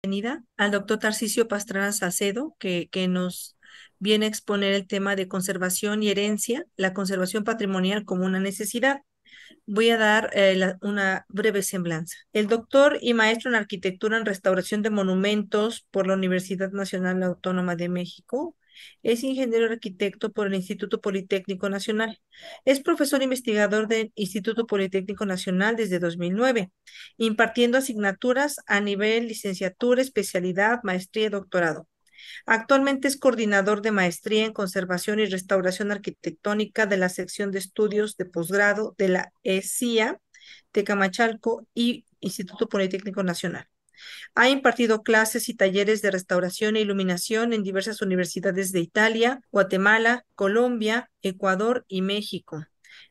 Bienvenida al doctor Tarcisio Pastrana Salcedo, que nos viene a exponer el tema de conservación y herencia, la conservación patrimonial como una necesidad. Voy a dar una breve semblanza. El doctor y maestro en arquitectura en restauración de monumentos por la Universidad Nacional Autónoma de México. Es ingeniero arquitecto por el Instituto Politécnico Nacional. Es profesor investigador del Instituto Politécnico Nacional desde 2009, impartiendo asignaturas a nivel licenciatura, especialidad, maestría y doctorado. Actualmente es coordinador de maestría en conservación y restauración arquitectónica de la sección de estudios de posgrado de la ESIA, Tecamachalco y Instituto Politécnico Nacional. Ha impartido clases y talleres de restauración e iluminación en diversas universidades de Italia, Guatemala, Colombia, Ecuador y México.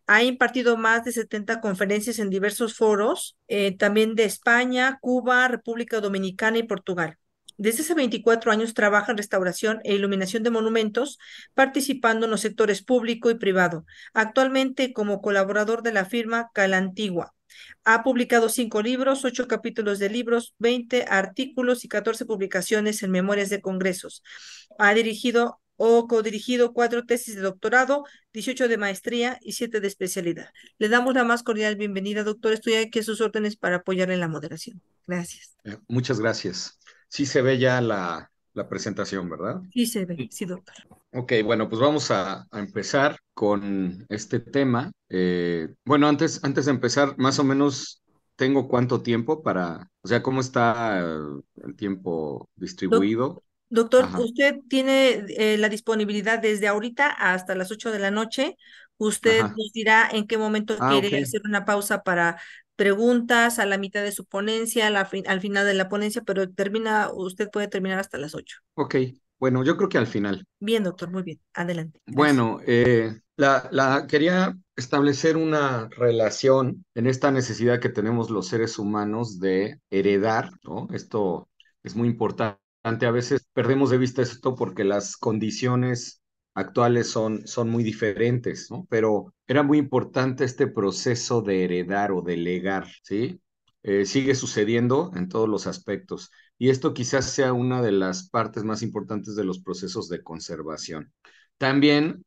Ha impartido más de 70 conferencias en diversos foros, también de España, Cuba, República Dominicana y Portugal. Desde hace 24 años trabaja en restauración e iluminación de monumentos, participando en los sectores público y privado, actualmente como colaborador de la firma Calantigua. Ha publicado 5 libros, 8 capítulos de libros, 20 artículos y 14 publicaciones en memorias de congresos. Ha dirigido o codirigido 4 tesis de doctorado, 18 de maestría y 7 de especialidad. Le damos la más cordial bienvenida, doctor. Estoy aquí a sus órdenes para apoyarle en la moderación. Gracias. Muchas gracias. Sí se ve ya la presentación, ¿verdad? Sí se ve, Sí. sí, doctor. Ok, bueno, pues vamos a empezar con este tema. Bueno, antes de empezar, más o menos tengo cuánto tiempo o sea, ¿cómo está el tiempo Doc- distribuido? Doctor, Ajá, usted tiene la disponibilidad desde ahorita hasta las 8 de la noche. Usted ajá. nos dirá en qué momento Ah, quiere ok, hacer una pausa para preguntas a la mitad de su ponencia, al final de la ponencia, pero usted puede terminar hasta las 8. ok. Bueno, yo creo que al final. Bien, doctor, muy bien. Adelante. Gracias. Bueno, quería establecer una relación en esta necesidad que tenemos los seres humanos de heredar, ¿no? Esto es muy importante. A veces perdemos de vista esto porque las condiciones actuales son muy diferentes, ¿no? Pero era muy importante este proceso de heredar o de legar, ¿sí? Sigue sucediendo en todos los aspectos. Y esto quizás sea una de las partes más importantes de los procesos de conservación. También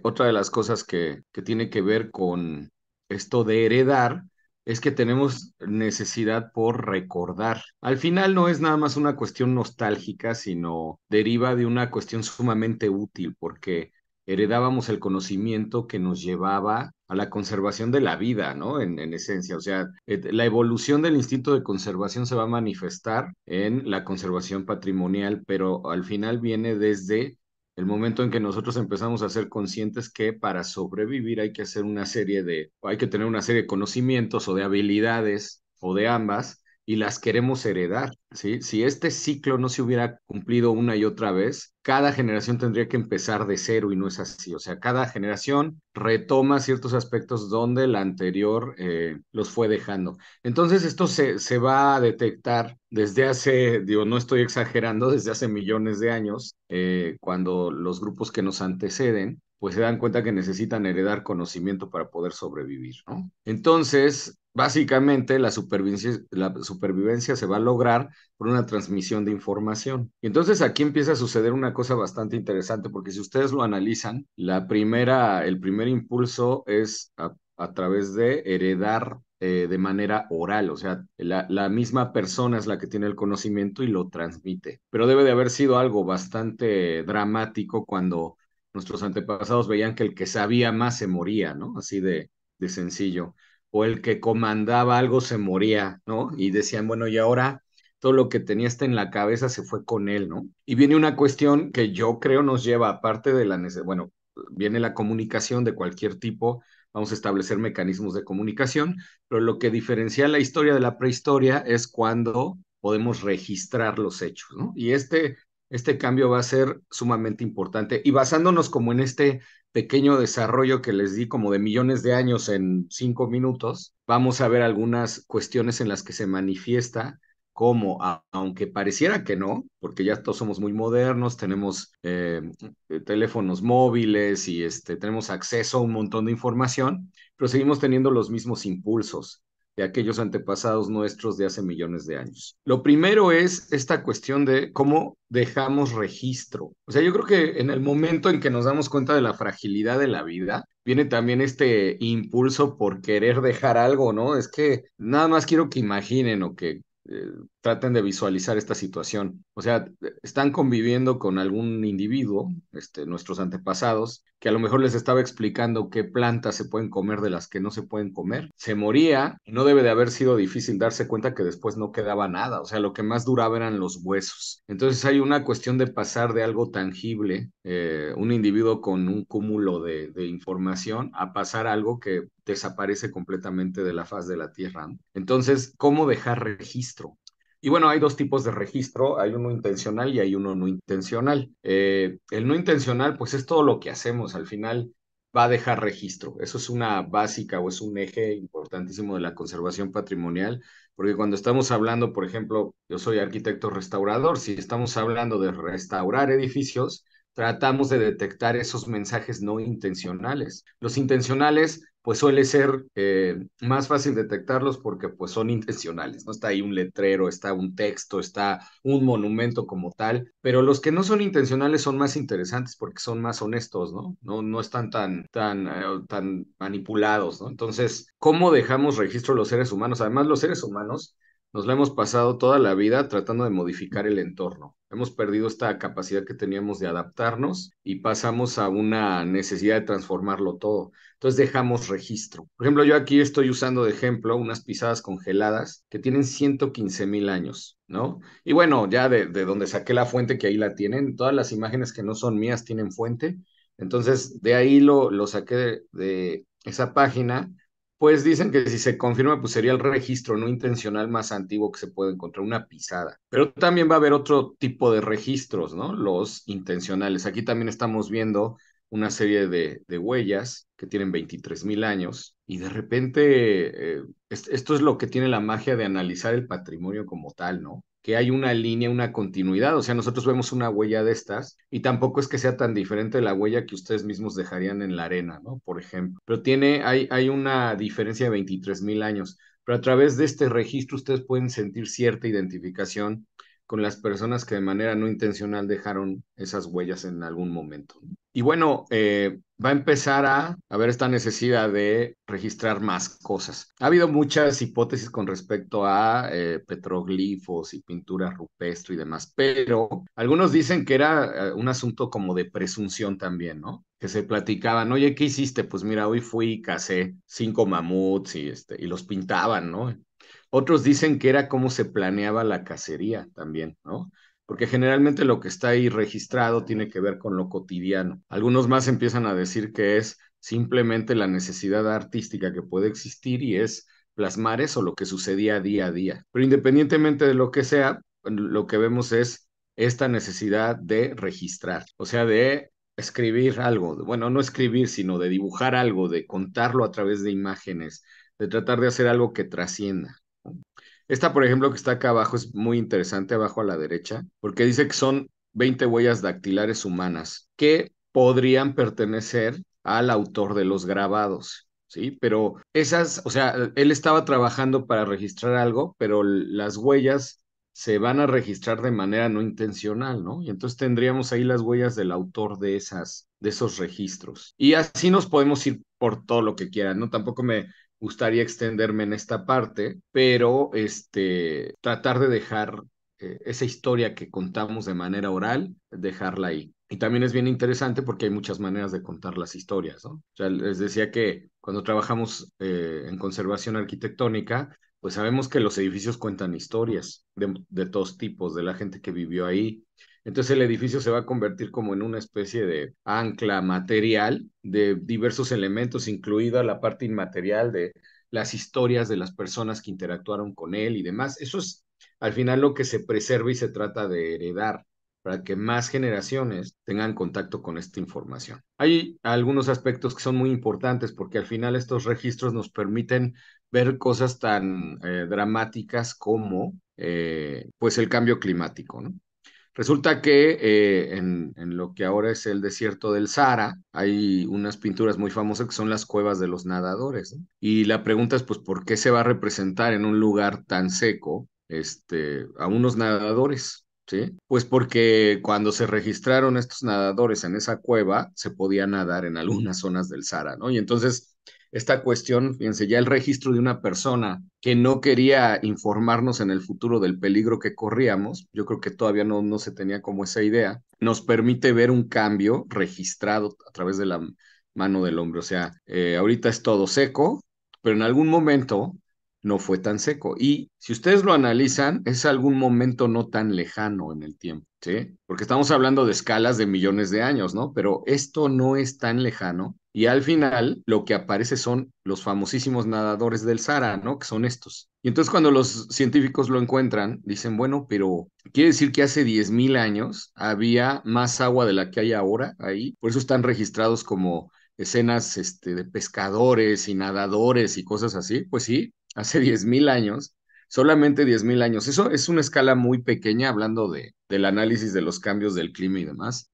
otra de las cosas que tiene que ver con esto de heredar es que tenemos necesidad por recordar. Al final no es nada más una cuestión nostálgica, sino deriva de una cuestión sumamente útil, porque heredábamos el conocimiento que nos llevaba a la conservación de la vida, ¿no? En esencia, o sea, la evolución del instinto de conservación se va a manifestar en la conservación patrimonial, pero al final viene desde el momento en que nosotros empezamos a ser conscientes que para sobrevivir hay que hacer hay que tener una serie de conocimientos o de habilidades o de ambas y las queremos heredar, ¿sí? Si este ciclo no se hubiera cumplido una y otra vez, cada generación tendría que empezar de cero y no es así. O sea, cada generación retoma ciertos aspectos donde la anterior los fue dejando. Entonces, esto se va a detectar desde hace, digo, no estoy exagerando, desde hace millones de años, cuando los grupos que nos anteceden, pues se dan cuenta que necesitan heredar conocimiento para poder sobrevivir, ¿no? Entonces, básicamente, la supervivencia se va a lograr por una transmisión de información. Y entonces aquí empieza a suceder una cosa bastante interesante, porque si ustedes lo analizan, el primer impulso es a través de heredar de manera oral, o sea, la misma persona es la que tiene el conocimiento y lo transmite. Pero debe de haber sido algo bastante dramático cuando nuestros antepasados veían que el que sabía más se moría, ¿no? Así de sencillo. O el que comandaba algo se moría, ¿no? Y decían, bueno, y ahora todo lo que tenía en la cabeza se fue con él, ¿no? Y viene una cuestión que yo creo nos lleva, aparte de bueno, viene la comunicación de cualquier tipo, vamos a establecer mecanismos de comunicación, pero lo que diferencia la historia de la prehistoria es cuando podemos registrar los hechos, ¿no? Y este cambio va a ser sumamente importante. Y basándonos como en este pequeño desarrollo que les di como de millones de años en 5 minutos, vamos a ver algunas cuestiones en las que se manifiesta como, aunque pareciera que no, porque ya todos somos muy modernos, tenemos teléfonos móviles y tenemos acceso a un montón de información, pero seguimos teniendo los mismos impulsos. de aquellos antepasados nuestros de hace millones de años. Lo primero es esta cuestión de cómo dejamos registro. O sea, yo creo que en el momento en que nos damos cuenta de la fragilidad de la vida, viene también este impulso por querer dejar algo, ¿no? Es que nada más quiero que imaginen o que traten de visualizar esta situación. O sea, están conviviendo con algún individuo, nuestros antepasados, que a lo mejor les estaba explicando qué plantas se pueden comer de las que no se pueden comer. Se moría y no debe de haber sido difícil darse cuenta que después no quedaba nada. O sea, lo que más duraba eran los huesos. Entonces hay una cuestión de pasar de algo tangible, un individuo con un cúmulo de información, a pasar a algo que desaparece completamente de la faz de la Tierra, ¿no? Entonces, ¿cómo dejar registro? Y bueno, hay dos tipos de registro, hay uno intencional y hay uno no intencional. El no intencional, pues es todo lo que hacemos, al final va a dejar registro. Eso es una básica o es un eje importantísimo de la conservación patrimonial, porque cuando estamos hablando, por ejemplo, yo soy arquitecto restaurador, si estamos hablando de restaurar edificios, tratamos de detectar esos mensajes no intencionales. Los intencionales, pues suele ser más fácil detectarlos porque pues son intencionales, ¿no? Está ahí un letrero, está un texto, está un monumento como tal, pero los que no son intencionales son más interesantes porque son más honestos, ¿no? No están tan manipulados, ¿no? Entonces, ¿cómo dejamos registro los seres humanos? Además, los seres humanos nos la hemos pasado toda la vida tratando de modificar el entorno. Hemos perdido esta capacidad que teníamos de adaptarnos y pasamos a una necesidad de transformarlo todo. Entonces dejamos registro. Por ejemplo, yo aquí estoy usando de ejemplo unas pisadas congeladas que tienen 115,000 años, ¿no? Y bueno, ya de donde saqué la fuente, que ahí la tienen, todas las imágenes que no son mías tienen fuente. Entonces, de ahí lo saqué de esa página. Pues dicen que si se confirma, pues sería el registro no intencional más antiguo que se puede encontrar, una pisada. Pero también va a haber otro tipo de registros, ¿no? Los intencionales. Aquí también estamos viendo una serie de huellas que tienen 23,000 años y de repente esto es lo que tiene la magia de analizar el patrimonio como tal, ¿no? Que hay una línea, una continuidad, o sea, nosotros vemos una huella de estas y tampoco es que sea tan diferente de la huella que ustedes mismos dejarían en la arena, ¿no? Por ejemplo, pero hay una diferencia de 23,000 años, pero a través de este registro ustedes pueden sentir cierta identificación con las personas que de manera no intencional dejaron esas huellas en algún momento, ¿no? Y bueno, va a empezar a haber esta necesidad de registrar más cosas. Ha habido muchas hipótesis con respecto a petroglifos y pintura rupestre y demás, pero algunos dicen que era un asunto como de presunción también, ¿no? Que se platicaban, oye, ¿qué hiciste? Pues mira, hoy fui y cacé 5 mamuts y los pintaban, ¿no? Otros dicen que era cómo se planeaba la cacería también, ¿no? Porque generalmente lo que está ahí registrado tiene que ver con lo cotidiano. Algunos más empiezan a decir que es simplemente la necesidad artística que puede existir y es plasmar eso, lo que sucedía día a día. Pero independientemente de lo que sea, lo que vemos es esta necesidad de registrar, o sea, de escribir algo, bueno, no escribir, sino de dibujar algo, de contarlo a través de imágenes, de tratar de hacer algo que trascienda. Esta, por ejemplo, que está acá abajo es muy interesante, abajo a la derecha, porque dice que son 20 huellas dactilares humanas que podrían pertenecer al autor de los grabados, ¿sí? Pero esas, o sea, él estaba trabajando para registrar algo, pero las huellas se van a registrar de manera no intencional, ¿no? Y entonces tendríamos ahí las huellas del autor de esos registros. Y así nos podemos ir por todo lo que quieran, ¿no? Tampoco me gustaría extenderme en esta parte, pero tratar de dejar esa historia que contamos de manera oral, dejarla ahí. Y también es bien interesante porque hay muchas maneras de contar las historias, ¿no? O sea, les decía que cuando trabajamos en conservación arquitectónica, pues sabemos que los edificios cuentan historias de todos tipos, de la gente que vivió ahí. Entonces el edificio se va a convertir como en una especie de ancla material de diversos elementos, incluida la parte inmaterial de las historias de las personas que interactuaron con él y demás. Eso es al final lo que se preserva y se trata de heredar para que más generaciones tengan contacto con esta información. Hay algunos aspectos que son muy importantes porque al final estos registros nos permiten ver cosas tan dramáticas como pues el cambio climático, ¿no? Resulta que en lo que ahora es el desierto del Sahara, hay unas pinturas muy famosas que son las cuevas de los nadadores, ¿no? Y la pregunta es, pues, ¿por qué se va a representar en un lugar tan seco, a unos nadadores? ¿Sí? Pues porque cuando se registraron estos nadadores en esa cueva, se podía nadar en algunas zonas del Sahara, ¿no? Y entonces esta cuestión, fíjense, ya el registro de una persona que no quería informarnos en el futuro del peligro que corríamos, yo creo que todavía no se tenía como esa idea, nos permite ver un cambio registrado a través de la mano del hombre. O sea, ahorita es todo seco, pero en algún momento no fue tan seco. Y si ustedes lo analizan, es algún momento no tan lejano en el tiempo, ¿sí? Porque estamos hablando de escalas de millones de años, ¿no? Pero esto no es tan lejano. Y al final lo que aparece son los famosísimos nadadores del Sahara, ¿no? Que son estos. Y entonces cuando los científicos lo encuentran, dicen, bueno, pero quiere decir que hace 10.000 años había más agua de la que hay ahora ahí. Por eso están registrados como escenas de pescadores y nadadores y cosas así. Pues sí, hace 10.000 años, solamente 10.000 años. Eso es una escala muy pequeña hablando del análisis de los cambios del clima y demás.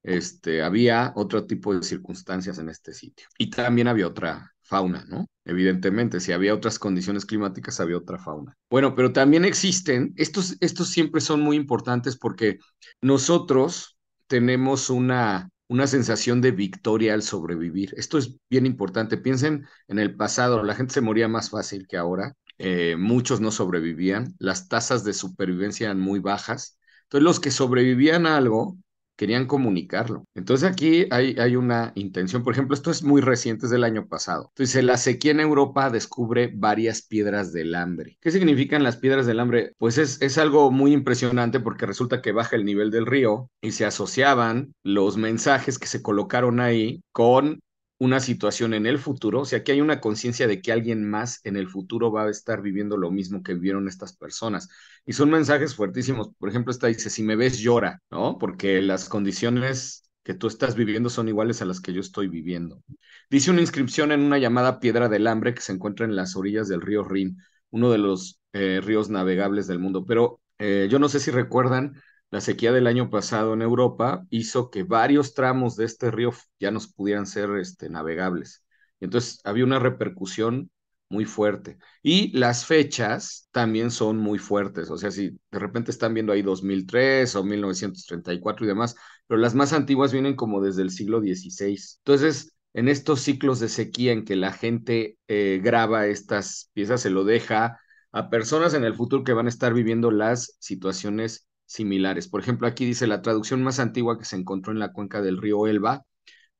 Había otro tipo de circunstancias en este sitio. Y también había otra fauna, ¿no? Evidentemente, si había otras condiciones climáticas, había otra fauna. Bueno, pero también existen, estos siempre son muy importantes porque nosotros tenemos una sensación de victoria al sobrevivir. Esto es bien importante. Piensen en el pasado, la gente se moría más fácil que ahora. Muchos no sobrevivían, las tasas de supervivencia eran muy bajas. Entonces, los que sobrevivían a algo querían comunicarlo. Entonces, aquí hay una intención. Por ejemplo, esto es muy reciente, es del año pasado. Entonces, la sequía en Europa descubre varias piedras del hambre. ¿Qué significan las piedras del hambre? Pues es algo muy impresionante porque resulta que baja el nivel del río y se asociaban los mensajes que se colocaron ahí con una situación en el futuro. O sea, que hay una conciencia de que alguien más en el futuro va a estar viviendo lo mismo que vivieron estas personas. Y son mensajes fuertísimos. Por ejemplo, esta dice, si me ves, llora, ¿no? Porque las condiciones que tú estás viviendo son iguales a las que yo estoy viviendo. Dice una inscripción en una llamada Piedra del Hambre que se encuentra en las orillas del río Rin, uno de los ríos navegables del mundo. Pero yo no sé si recuerdan, la sequía del año pasado en Europa hizo que varios tramos de este río ya no pudieran ser navegables. Entonces había una repercusión muy fuerte. Y las fechas también son muy fuertes. O sea, si de repente están viendo ahí 2003 o 1934 y demás, pero las más antiguas vienen como desde el siglo XVI. Entonces, en estos ciclos de sequía en que la gente graba estas piezas, se lo deja a personas en el futuro que van a estar viviendo las situaciones similares. Por ejemplo, aquí dice la traducción más antigua que se encontró en la cuenca del río Elba,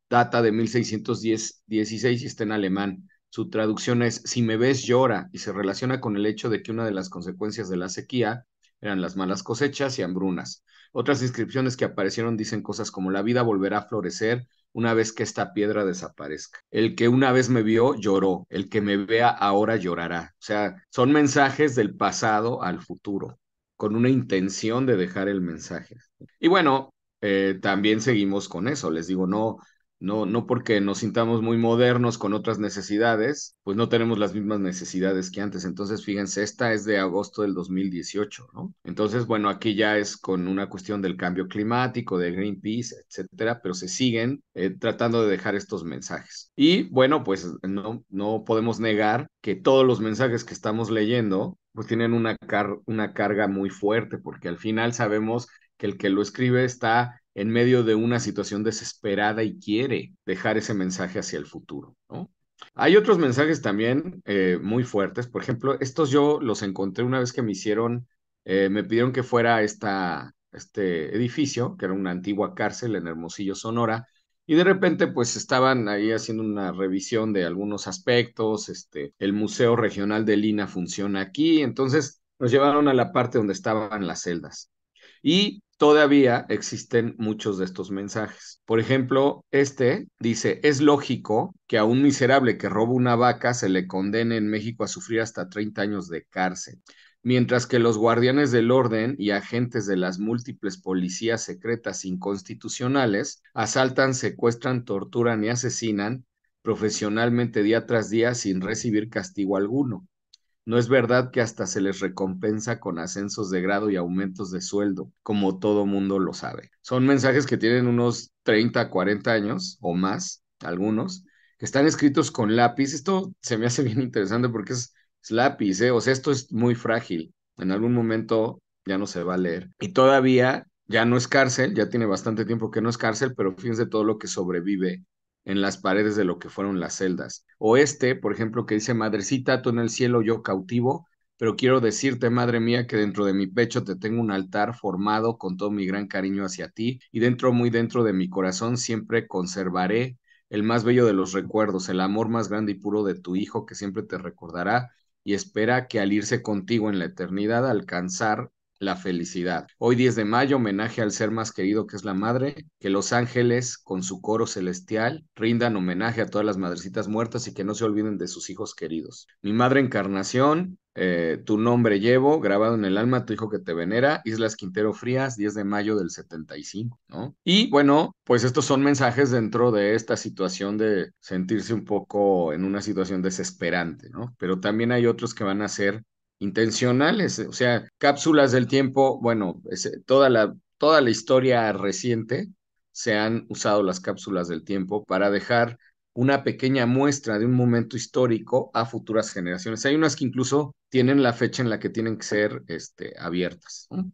data de 1616 y está en alemán. Su traducción es, si me ves, llora, y se relaciona con el hecho de que una de las consecuencias de la sequía eran las malas cosechas y hambrunas. Otras inscripciones que aparecieron dicen cosas como la vida volverá a florecer una vez que esta piedra desaparezca. El que una vez me vio lloró, el que me vea ahora llorará. O sea, son mensajes del pasado al futuro, con una intención de dejar el mensaje. Y bueno, también seguimos con eso. Les digo, no porque nos sintamos muy modernos con otras necesidades, pues no tenemos las mismas necesidades que antes. Entonces, fíjense, esta es de agosto del 2018, ¿no? Entonces, bueno, aquí ya es con una cuestión del cambio climático, de Greenpeace, etcétera, pero se siguen tratando de dejar estos mensajes. Y bueno, pues no podemos negar que todos los mensajes que estamos leyendo, pues tienen una carga muy fuerte, porque al final sabemos que el que lo escribe está en medio de una situación desesperada y quiere dejar ese mensaje hacia el futuro, ¿no? Hay otros mensajes también muy fuertes. Por ejemplo, estos yo los encontré una vez que me pidieron que fuera a este edificio, que era una antigua cárcel en Hermosillo, Sonora, y de repente pues estaban ahí haciendo una revisión de algunos aspectos. El Museo Regional de Lina funciona aquí, entonces nos llevaron a la parte donde estaban las celdas. Y todavía existen muchos de estos mensajes. Por ejemplo, este dice, es lógico que a un miserable que roba una vaca se le condene en México a sufrir hasta 30 años de cárcel, mientras que los guardianes del orden y agentes de las múltiples policías secretas inconstitucionales asaltan, secuestran, torturan y asesinan profesionalmente día tras día sin recibir castigo alguno. No es verdad que hasta se les recompensa con ascensos de grado y aumentos de sueldo, como todo mundo lo sabe. Son mensajes que tienen unos 30, 40 años o más, algunos, que están escritos con lápiz. Esto se me hace bien interesante porque es lápiz, ¿eh? O sea, esto es muy frágil. En algún momento ya no se va a leer. Y todavía ya no es cárcel, ya tiene bastante tiempo que no es cárcel, pero fíjense todo lo que sobrevive en las paredes de lo que fueron las celdas. O este, por ejemplo, que dice, Madrecita, tú en el cielo, yo cautivo, pero quiero decirte, madre mía, que dentro de mi pecho te tengo un altar formado con todo mi gran cariño hacia ti, y dentro, muy dentro de mi corazón, siempre conservaré el más bello de los recuerdos, el amor más grande y puro de tu hijo, que siempre te recordará y espera que al irse contigo en la eternidad alcanzar la felicidad. Hoy 10 de mayo, homenaje al ser más querido que es la madre, que los ángeles con su coro celestial rindan homenaje a todas las madrecitas muertas y que no se olviden de sus hijos queridos. Mi madre encarnación, tu nombre llevo, grabado en el alma, tu hijo que te venera, Islas Quintero Frías, 10 de mayo del 75, ¿no? Y bueno, pues estos son mensajes dentro de esta situación de sentirse un poco en una situación desesperante, ¿no? Pero también hay otros que van a ser intencionales, o sea, cápsulas del tiempo, bueno, toda la historia reciente se han usado las cápsulas del tiempo para dejar una pequeña muestra de un momento histórico a futuras generaciones. Hay unas que incluso tienen la fecha en la que tienen que ser abiertas, ¿no?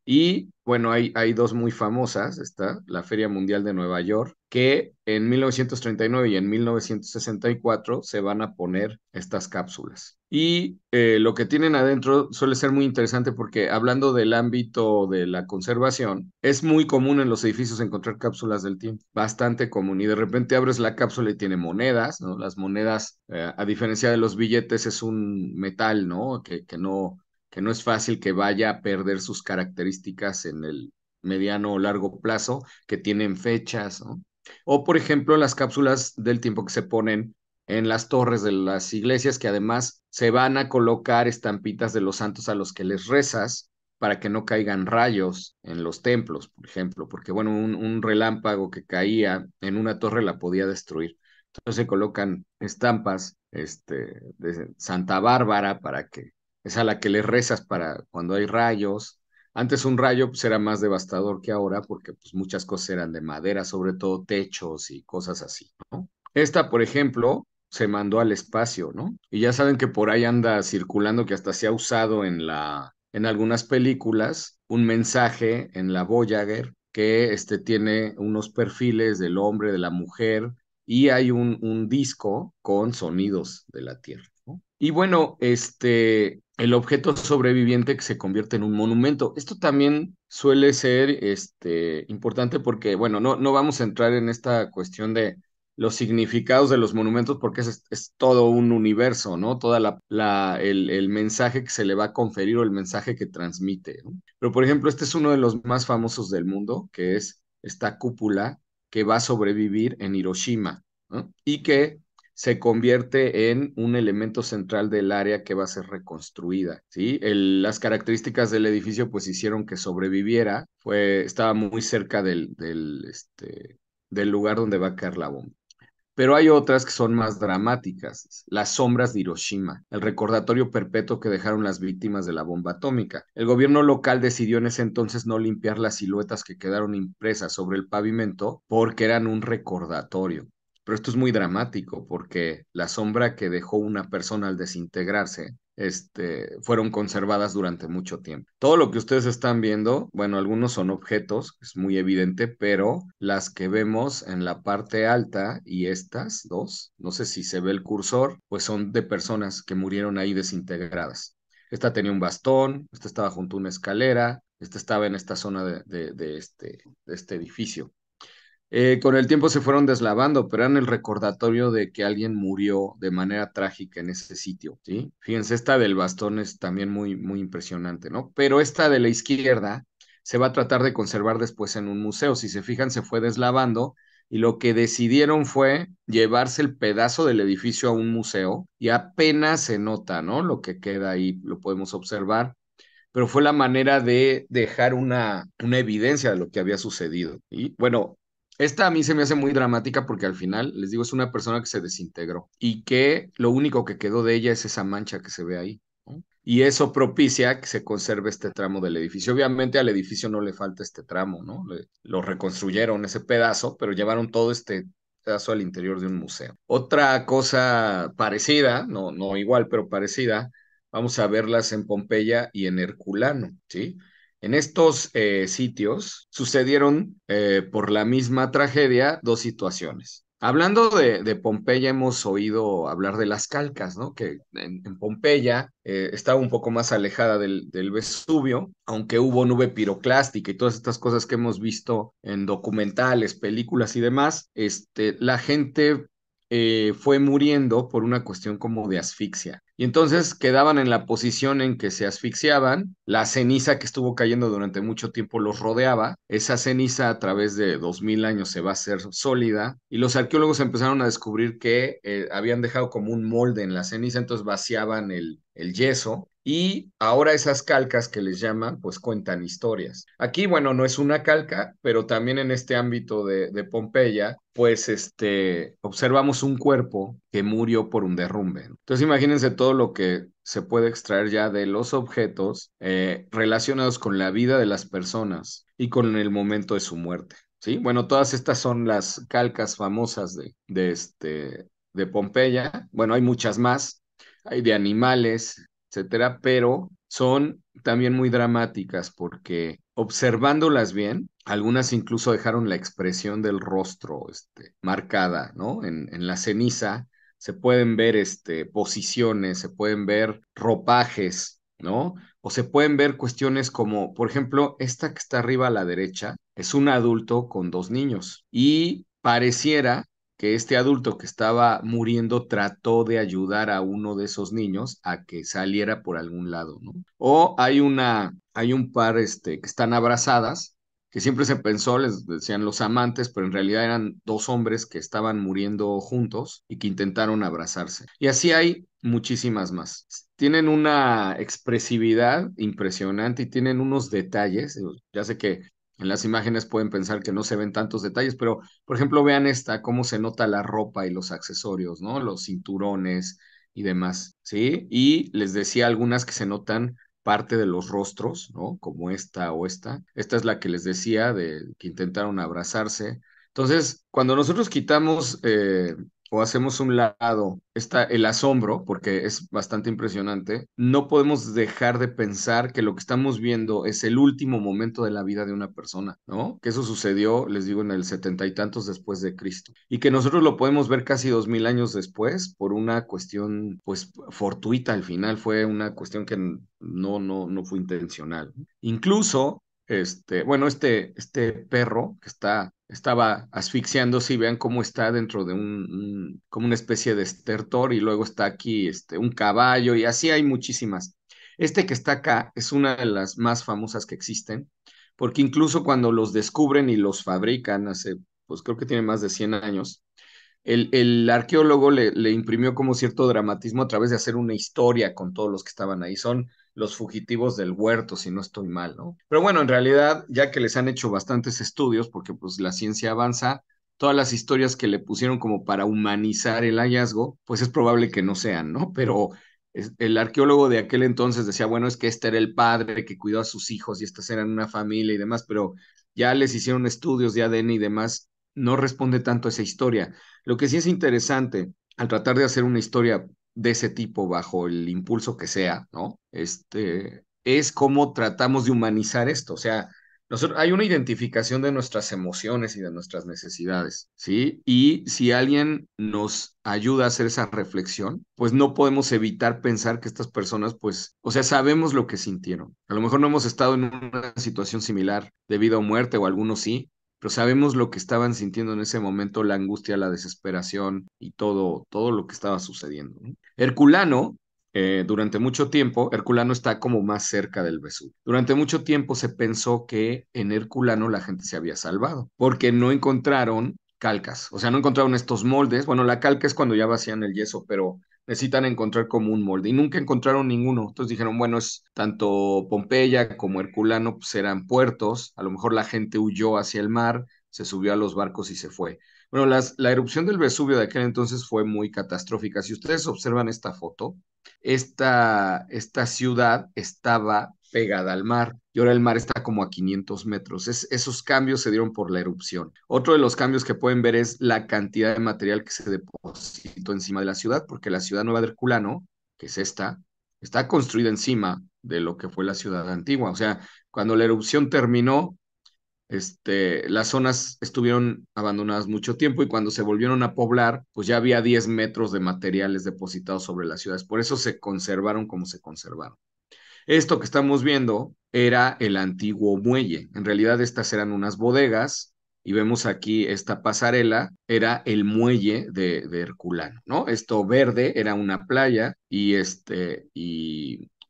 Y bueno, hay dos muy famosas, está la Feria Mundial de Nueva York, que en 1939 y en 1964 se van a poner estas cápsulas. Y lo que tienen adentro suele ser muy interesante porque hablando del ámbito de la conservación, es muy común en los edificios encontrar cápsulas del tiempo, bastante común. Y de repente abres la cápsula y tiene monedas, ¿no? Las monedas, a diferencia de los billetes, es un metal, ¿no? Que no es fácil que vaya a perder sus características en el mediano o largo plazo, que tienen fechas, ¿no? O, por ejemplo, las cápsulas del tiempo que se ponen en las torres de las iglesias, que además se van a colocar estampitas de los santos a los que les rezas para que no caigan rayos en los templos, por ejemplo, porque, bueno, un relámpago que caía en una torre la podía destruir. Entonces se colocan estampas de Santa Bárbara para que es a la que le rezas para cuando hay rayos. Antes un rayo pues, era más devastador que ahora porque pues, muchas cosas eran de madera, sobre todo techos y cosas así, ¿no? Esta, por ejemplo, se mandó al espacio, ¿no? Y ya saben que por ahí anda circulando que hasta se ha usado en algunas películas un mensaje en la Voyager que tiene unos perfiles del hombre, de la mujer, y hay un disco con sonidos de la Tierra, ¿no? Y bueno, el objeto sobreviviente que se convierte en un monumento. Esto también suele ser importante porque, bueno, no vamos a entrar en esta cuestión de los significados de los monumentos porque es todo un universo, ¿no? Toda el mensaje que se le va a conferir o el mensaje que transmite, ¿no? Pero, por ejemplo, este es uno de los más famosos del mundo, que es esta cúpula que va a sobrevivir en Hiroshima, ¿no? Y que se convierte en un elemento central del área que va a ser reconstruida, ¿sí? Las características del edificio pues hicieron que sobreviviera, estaba muy cerca del lugar donde va a caer la bomba. Pero hay otras que son más dramáticas, las sombras de Hiroshima, el recordatorio perpetuo que dejaron las víctimas de la bomba atómica. El gobierno local decidió en ese entonces no limpiar las siluetas que quedaron impresas sobre el pavimento porque eran un recordatorio. Pero esto es muy dramático porque la sombra que dejó una persona al desintegrarse fueron conservadas durante mucho tiempo. Todo lo que ustedes están viendo, bueno, algunos son objetos, es muy evidente, pero las que vemos en la parte alta y estas dos, no sé si se ve el cursor, pues son de personas que murieron ahí desintegradas. Esta tenía un bastón, esta estaba junto a una escalera, esta estaba en esta zona de este edificio. Con el tiempo se fueron deslavando, pero eran el recordatorio de que alguien murió de manera trágica en ese sitio, ¿sí? Fíjense, esta del bastón es también muy, muy impresionante, ¿no? Pero esta de la izquierda se va a tratar de conservar después en un museo. Si se fijan, se fue deslavando y lo que decidieron fue llevarse el pedazo del edificio a un museo y apenas se nota, ¿no? Lo que queda ahí, lo podemos observar, pero fue la manera de dejar una evidencia de lo que había sucedido. Y bueno, Esta a mí se me hace muy dramática porque al final, les digo, es una persona que se desintegró y que lo único que quedó de ella es esa mancha que se ve ahí, ¿no? Y eso propicia que se conserve este tramo del edificio. Obviamente al edificio no le falta este tramo, ¿no? Lo reconstruyeron ese pedazo, pero llevaron todo este pedazo al interior de un museo. Otra cosa parecida, no, no igual, pero parecida, vamos a verlas en Pompeya y en Herculano, ¿sí? En estos sitios sucedieron por la misma tragedia dos situaciones. Hablando de Pompeya, hemos oído hablar de las calcas, ¿no? Que en Pompeya estaba un poco más alejada del Vesubio, aunque hubo nube piroclástica y todas estas cosas que hemos visto en documentales, películas y demás, la gente fue muriendo por una cuestión como de asfixia. Y entonces quedaban en la posición en que se asfixiaban, la ceniza que estuvo cayendo durante mucho tiempo los rodeaba, esa ceniza a través de 2000 años se va a hacer sólida y los arqueólogos empezaron a descubrir que habían dejado como un molde en la ceniza, entonces vaciaban el yeso y ahora esas calcas que les llaman, pues cuentan historias. Aquí, bueno, no es una calca, pero también en este ámbito de Pompeya, pues observamos un cuerpo que murió por un derrumbe. Entonces imagínense todo lo que se puede extraer ya de los objetos relacionados con la vida de las personas y con el momento de su muerte. ¿Sí? Bueno, todas estas son las calcas famosas de Pompeya. Bueno, hay muchas más, hay de animales, etcétera, pero son también muy dramáticas porque observándolas bien, algunas incluso dejaron la expresión del rostro marcada, ¿no? En la ceniza se pueden ver posiciones, se pueden ver ropajes, ¿no? O se pueden ver cuestiones como, por ejemplo, esta que está arriba a la derecha es un adulto con dos niños y pareciera que este adulto que estaba muriendo trató de ayudar a uno de esos niños a que saliera por algún lado, ¿no? O hay un par que están abrazadas, que siempre se pensó, les decían los amantes, pero en realidad eran dos hombres que estaban muriendo juntos y que intentaron abrazarse. Y así hay muchísimas más. Tienen una expresividad impresionante y tienen unos detalles. Ya sé que en las imágenes pueden pensar que no se ven tantos detalles, pero por ejemplo, vean esta, cómo se nota la ropa y los accesorios, ¿no? Los cinturones y demás, ¿sí? Y les decía algunas que se notan parte de los rostros, ¿no? Como esta o esta. Esta es la que les decía de que intentaron abrazarse. Entonces, cuando nosotros quitamos o hacemos un lado el asombro, porque es bastante impresionante, no podemos dejar de pensar que lo que estamos viendo es el último momento de la vida de una persona, ¿no? Que eso sucedió, les digo, en el setenta y tantos después de Cristo. Y que nosotros lo podemos ver casi 2000 años después por una cuestión, pues, fortuita al final, fue una cuestión que no fue intencional. Incluso bueno, este perro que estaba asfixiándose y vean cómo está dentro de como una especie de estertor y luego está aquí, un caballo y así hay muchísimas. Este que está acá es una de las más famosas que existen, porque incluso cuando los descubren y los fabrican hace, pues creo que tiene más de 100 años, el arqueólogo le imprimió como cierto dramatismo a través de hacer una historia con todos los que estaban ahí. Son los fugitivos del huerto, si no estoy mal, ¿no? Pero bueno, en realidad, ya que les han hecho bastantes estudios, porque pues la ciencia avanza, todas las historias que le pusieron como para humanizar el hallazgo, pues es probable que no sean, ¿no? Pero el arqueólogo de aquel entonces decía, bueno, es que este era el padre que cuidó a sus hijos y estas eran una familia y demás, pero ya les hicieron estudios de ADN y demás, no responde tanto a esa historia. Lo que sí es interesante al tratar de hacer una historia de ese tipo bajo el impulso que sea, ¿no? Es cómo tratamos de humanizar esto. O sea, hay una identificación de nuestras emociones y de nuestras necesidades, ¿sí? Y si alguien nos ayuda a hacer esa reflexión, pues no podemos evitar pensar que estas personas, pues, o sea, sabemos lo que sintieron. A lo mejor no hemos estado en una situación similar de vida o muerte, o algunos sí, pero sabemos lo que estaban sintiendo en ese momento, la angustia, la desesperación y todo lo que estaba sucediendo, ¿no? Herculano, durante mucho tiempo, Herculano está como más cerca del Vesubio. Durante mucho tiempo se pensó que en Herculano la gente se había salvado, porque no encontraron calcas, o sea, no encontraron estos moldes. Bueno, la calca es cuando ya vacían el yeso, pero necesitan encontrar como un molde y nunca encontraron ninguno. Entonces dijeron, bueno, es tanto Pompeya como Herculano, pues eran puertos, a lo mejor la gente huyó hacia el mar, se subió a los barcos y se fue. Bueno, la erupción del Vesubio de aquel entonces fue muy catastrófica. Si ustedes observan esta foto, esta ciudad estaba pegada al mar y ahora el mar está como a 500 metros. Esos cambios se dieron por la erupción. Otro de los cambios que pueden ver es la cantidad de material que se depositó encima de la ciudad, porque la ciudad nueva de Herculano, que es esta, está construida encima de lo que fue la ciudad antigua. O sea, cuando la erupción terminó, las zonas estuvieron abandonadas mucho tiempo y cuando se volvieron a poblar, pues ya había 10 metros de materiales depositados sobre las ciudades. Por eso se conservaron como se conservaron. Esto que estamos viendo era el antiguo muelle. En realidad estas eran unas bodegas y vemos aquí esta pasarela, era el muelle de Herculano, ¿no? Esto verde era una playa y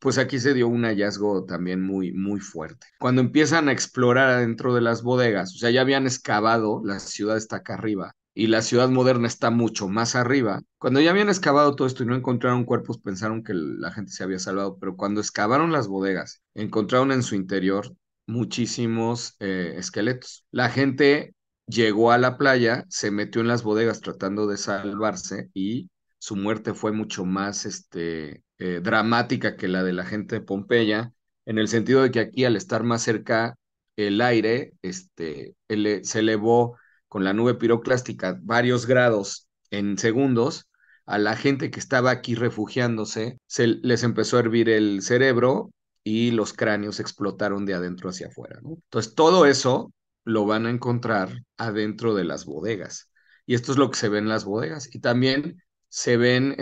pues aquí se dio un hallazgo también muy, muy fuerte. Cuando empiezan a explorar adentro de las bodegas, o sea, ya habían excavado, la ciudad está acá arriba, y la ciudad moderna está mucho más arriba. Cuando ya habían excavado todo esto y no encontraron cuerpos, pensaron que la gente se había salvado, pero cuando excavaron las bodegas, encontraron en su interior muchísimos esqueletos. La gente llegó a la playa, se metió en las bodegas tratando de salvarse y su muerte fue mucho más dramática que la de la gente de Pompeya, en el sentido de que aquí al estar más cerca el aire se elevó con la nube piroclástica varios grados en segundos, a la gente que estaba aquí refugiándose, les empezó a hervir el cerebro y los cráneos explotaron de adentro hacia afuera, ¿no? Entonces, todo eso lo van a encontrar adentro de las bodegas. Y esto es lo que se ve en las bodegas. Y también se ven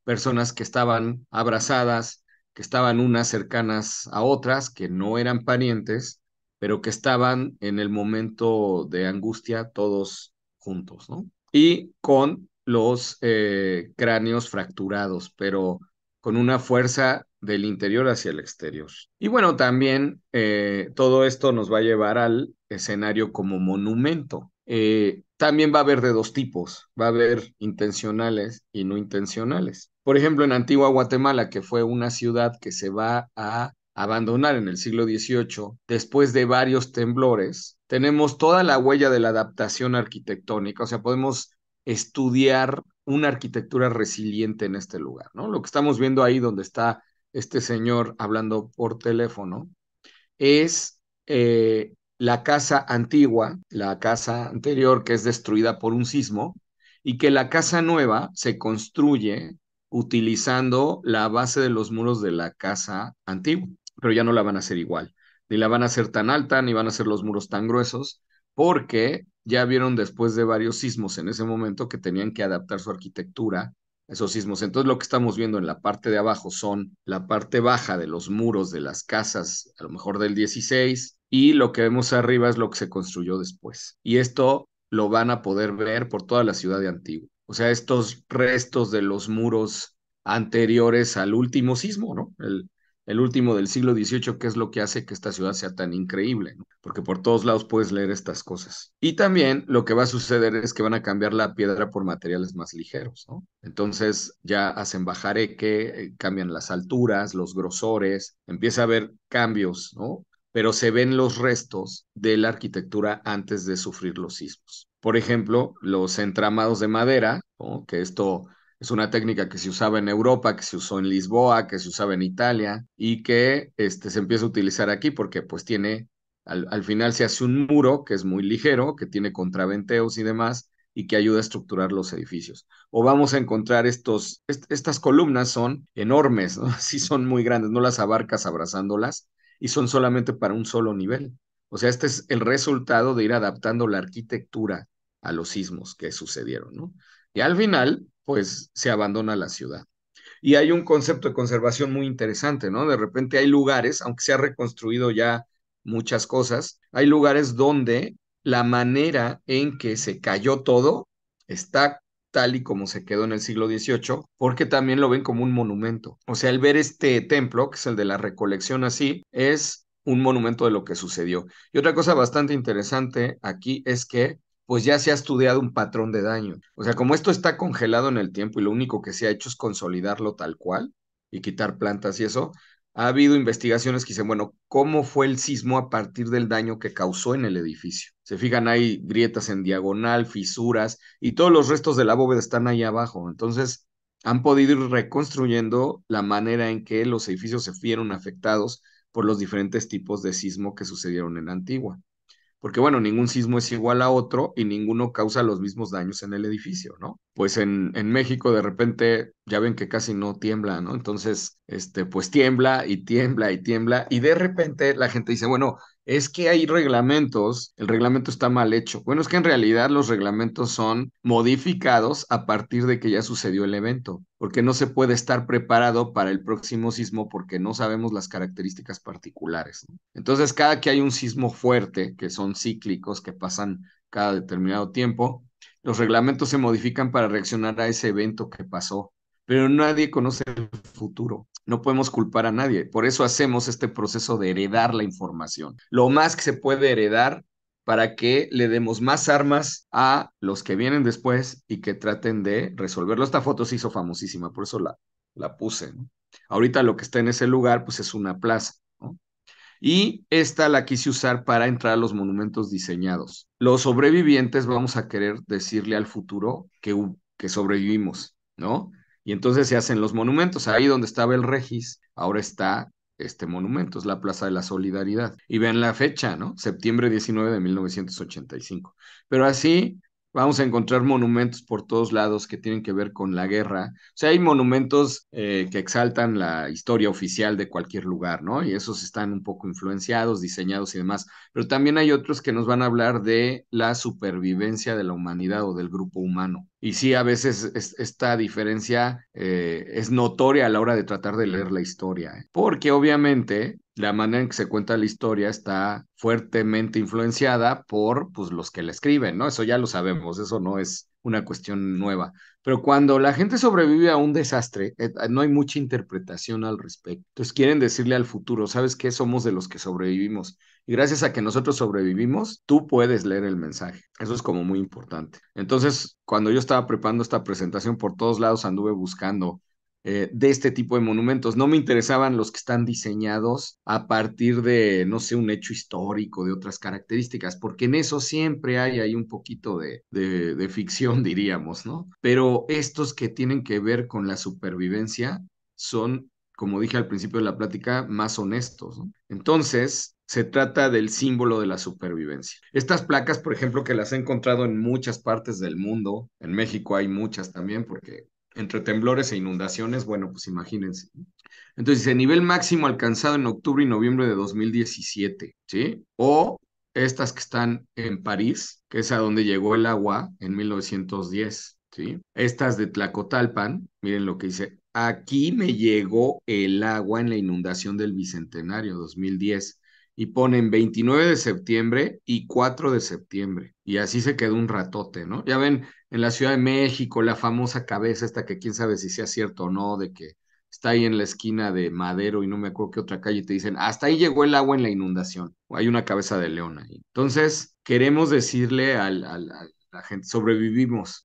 personas que estaban abrazadas, que estaban unas cercanas a otras, que no eran parientes, pero que estaban en el momento de angustia todos juntos, ¿no? Y con los cráneos fracturados, pero con una fuerza del interior hacia el exterior. Y bueno, también todo esto nos va a llevar al escenario como monumento. También va a haber de dos tipos, va a haber intencionales y no intencionales. Por ejemplo, en Antigua Guatemala, que fue una ciudad que se va a abandonar en el siglo XVIII, después de varios temblores, tenemos toda la huella de la adaptación arquitectónica, o sea, podemos estudiar una arquitectura resiliente en este lugar, ¿no? Lo que estamos viendo ahí donde está este señor hablando por teléfono es la casa antigua, la casa anterior que es destruida por un sismo y que la casa nueva se construye utilizando la base de los muros de la casa antigua, pero ya no la van a hacer igual, ni la van a hacer tan alta, ni van a hacer los muros tan gruesos, porque ya vieron después de varios sismos en ese momento que tenían que adaptar su arquitectura esos sismos. Entonces lo que estamos viendo en la parte de abajo son la parte baja de los muros de las casas, a lo mejor del 16, y lo que vemos arriba es lo que se construyó después. Y esto lo van a poder ver por toda la ciudad de Antigua. O sea, estos restos de los muros anteriores al último sismo, ¿no? El último del siglo XVIII, que es lo que hace que esta ciudad sea tan increíble, ¿no? Porque por todos lados puedes leer estas cosas. Y también lo que va a suceder es que van a cambiar la piedra por materiales más ligeros, ¿no? Entonces ya hacen bajareque, cambian las alturas, los grosores, empieza a haber cambios, ¿no? Pero se ven los restos de la arquitectura antes de sufrir los sismos. Por ejemplo, los entramados de madera, ¿no? Que esto es una técnica que se usaba en Europa, que se usó en Lisboa, que se usaba en Italia y que se empieza a utilizar aquí porque pues tiene, al final se hace un muro que es muy ligero, que tiene contraventeos y demás y que ayuda a estructurar los edificios. O vamos a encontrar estas columnas son enormes, ¿no? Sí son muy grandes, no las abarcas abrazándolas y son solamente para un solo nivel. O sea, este es el resultado de ir adaptando la arquitectura a los sismos que sucedieron, ¿no? Y al final, pues se abandona la ciudad. Y hay un concepto de conservación muy interesante, ¿no? De repente hay lugares, aunque se ha reconstruido ya muchas cosas, hay lugares donde la manera en que se cayó todo está tal y como se quedó en el siglo XVIII, porque también lo ven como un monumento. O sea, el ver este templo, que es el de la Recolección así, es un monumento de lo que sucedió. Y otra cosa bastante interesante aquí es que pues ya se ha estudiado un patrón de daño. O sea, como esto está congelado en el tiempo y lo único que se ha hecho es consolidarlo tal cual y quitar plantas y eso, ha habido investigaciones que dicen, bueno, ¿cómo fue el sismo a partir del daño que causó en el edificio? Se fijan, hay grietas en diagonal, fisuras, y todos los restos de la bóveda están ahí abajo. Entonces, han podido ir reconstruyendo la manera en que los edificios se vieron afectados por los diferentes tipos de sismo que sucedieron en la antigua. Porque bueno, ningún sismo es igual a otro y ninguno causa los mismos daños en el edificio, ¿no? Pues en México de repente ya ven que casi no tiembla, ¿no? Entonces, pues tiembla y tiembla y tiembla y de repente la gente dice, bueno, es que hay reglamentos, el reglamento está mal hecho. Bueno, es que en realidad los reglamentos son modificados a partir de que ya sucedió el evento, porque no se puede estar preparado para el próximo sismo porque no sabemos las características particulares, ¿no? Entonces, cada que hay un sismo fuerte, que son cíclicos, que pasan cada determinado tiempo, los reglamentos se modifican para reaccionar a ese evento que pasó, pero nadie conoce el futuro. No podemos culpar a nadie. Por eso hacemos este proceso de heredar la información. Lo más que se puede heredar para que le demos más armas a los que vienen después y que traten de resolverlo. Esta foto se hizo famosísima, por eso la puse, ¿no? Ahorita lo que está en ese lugar, pues es una plaza, ¿no? Y esta la quise usar para entrar a los monumentos diseñados. Los sobrevivientes vamos a querer decirle al futuro que sobrevivimos, ¿no? Y entonces se hacen los monumentos. Ahí donde estaba el Regis, ahora está este monumento, es la Plaza de la Solidaridad. Y vean la fecha, ¿no? Septiembre 19 de 1985. Pero así vamos a encontrar monumentos por todos lados que tienen que ver con la guerra. O sea, hay monumentos que exaltan la historia oficial de cualquier lugar, ¿no? Y esos están un poco influenciados, diseñados y demás. Pero también hay otros que nos van a hablar de la supervivencia de la humanidad o del grupo humano. Y sí, a veces esta diferencia es notoria a la hora de tratar de leer la historia, ¿eh? Porque obviamente la manera en que se cuenta la historia está fuertemente influenciada por pues, los que la escriben, ¿no? Eso ya lo sabemos, eso no es una cuestión nueva. Pero cuando la gente sobrevive a un desastre, no hay mucha interpretación al respecto. Entonces quieren decirle al futuro, ¿sabes qué? Somos de los que sobrevivimos. Y gracias a que nosotros sobrevivimos, tú puedes leer el mensaje. Eso es como muy importante. Entonces, cuando yo estaba preparando esta presentación, por todos lados anduve buscando de este tipo de monumentos. No me interesaban los que están diseñados a partir de, no sé, un hecho histórico, de otras características, porque en eso siempre hay ahí un poquito de ficción, diríamos, ¿no? Pero estos que tienen que ver con la supervivencia son, como dije al principio de la plática, más honestos, ¿no? Entonces, se trata del símbolo de la supervivencia. Estas placas, por ejemplo, que las he encontrado en muchas partes del mundo, en México hay muchas también, porque entre temblores e inundaciones, bueno, pues imagínense. Entonces, dice nivel máximo alcanzado en octubre y noviembre de 2017, ¿sí? O estas que están en París, que es a donde llegó el agua en 1910, ¿sí? Estas de Tlacotalpan, miren lo que dice, aquí me llegó el agua en la inundación del Bicentenario 2010 y ponen 29 de septiembre y 4 de septiembre. Y así se quedó un ratote, ¿no? Ya ven, en la Ciudad de México, la famosa cabeza esta que quién sabe si sea cierto o no, de que está ahí en la esquina de Madero y no me acuerdo qué otra calle, y te dicen, hasta ahí llegó el agua en la inundación. O hay una cabeza de león ahí. Entonces, queremos decirle a la gente, sobrevivimos,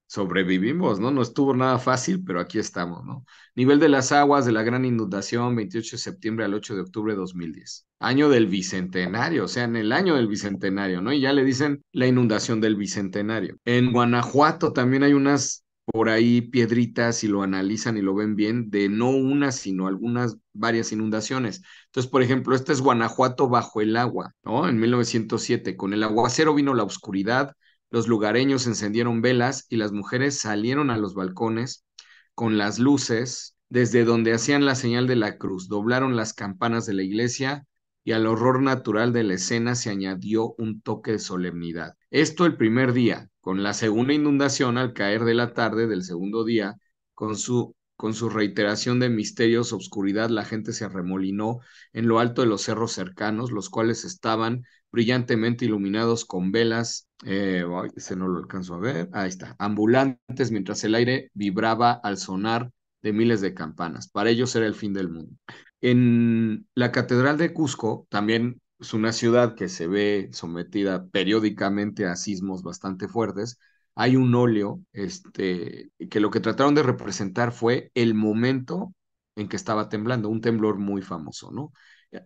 ¿no? No estuvo nada fácil, pero aquí estamos, ¿no? Nivel de las aguas de la gran inundación, 28 de septiembre al 8 de octubre de 2010. Año del Bicentenario, o sea, en el año del Bicentenario, ¿no? Y ya le dicen la inundación del Bicentenario. En Guanajuato también hay unas por ahí piedritas y lo analizan y lo ven bien, de no una, sino algunas, varias inundaciones. Entonces, por ejemplo, este es Guanajuato bajo el agua, ¿no? En 1907, con el aguacero vino la oscuridad, los lugareños encendieron velas y las mujeres salieron a los balcones con las luces desde donde hacían la señal de la cruz, doblaron las campanas de la iglesia y al horror natural de la escena se añadió un toque de solemnidad. Esto el primer día, con la segunda inundación al caer de la tarde del segundo día, con su reiteración de misterios, obscuridad, la gente se arremolinó en lo alto de los cerros cercanos, los cuales estaban brillantemente iluminados con velas, ese no lo alcanzo a ver, ahí está, ambulantes, mientras el aire vibraba al sonar de miles de campanas. Para ellos era el fin del mundo. En la Catedral de Cusco, también es una ciudad que se ve sometida periódicamente a sismos bastante fuertes. Hay un óleo que lo que trataron de representar fue el momento en que estaba temblando, un temblor muy famoso, ¿no?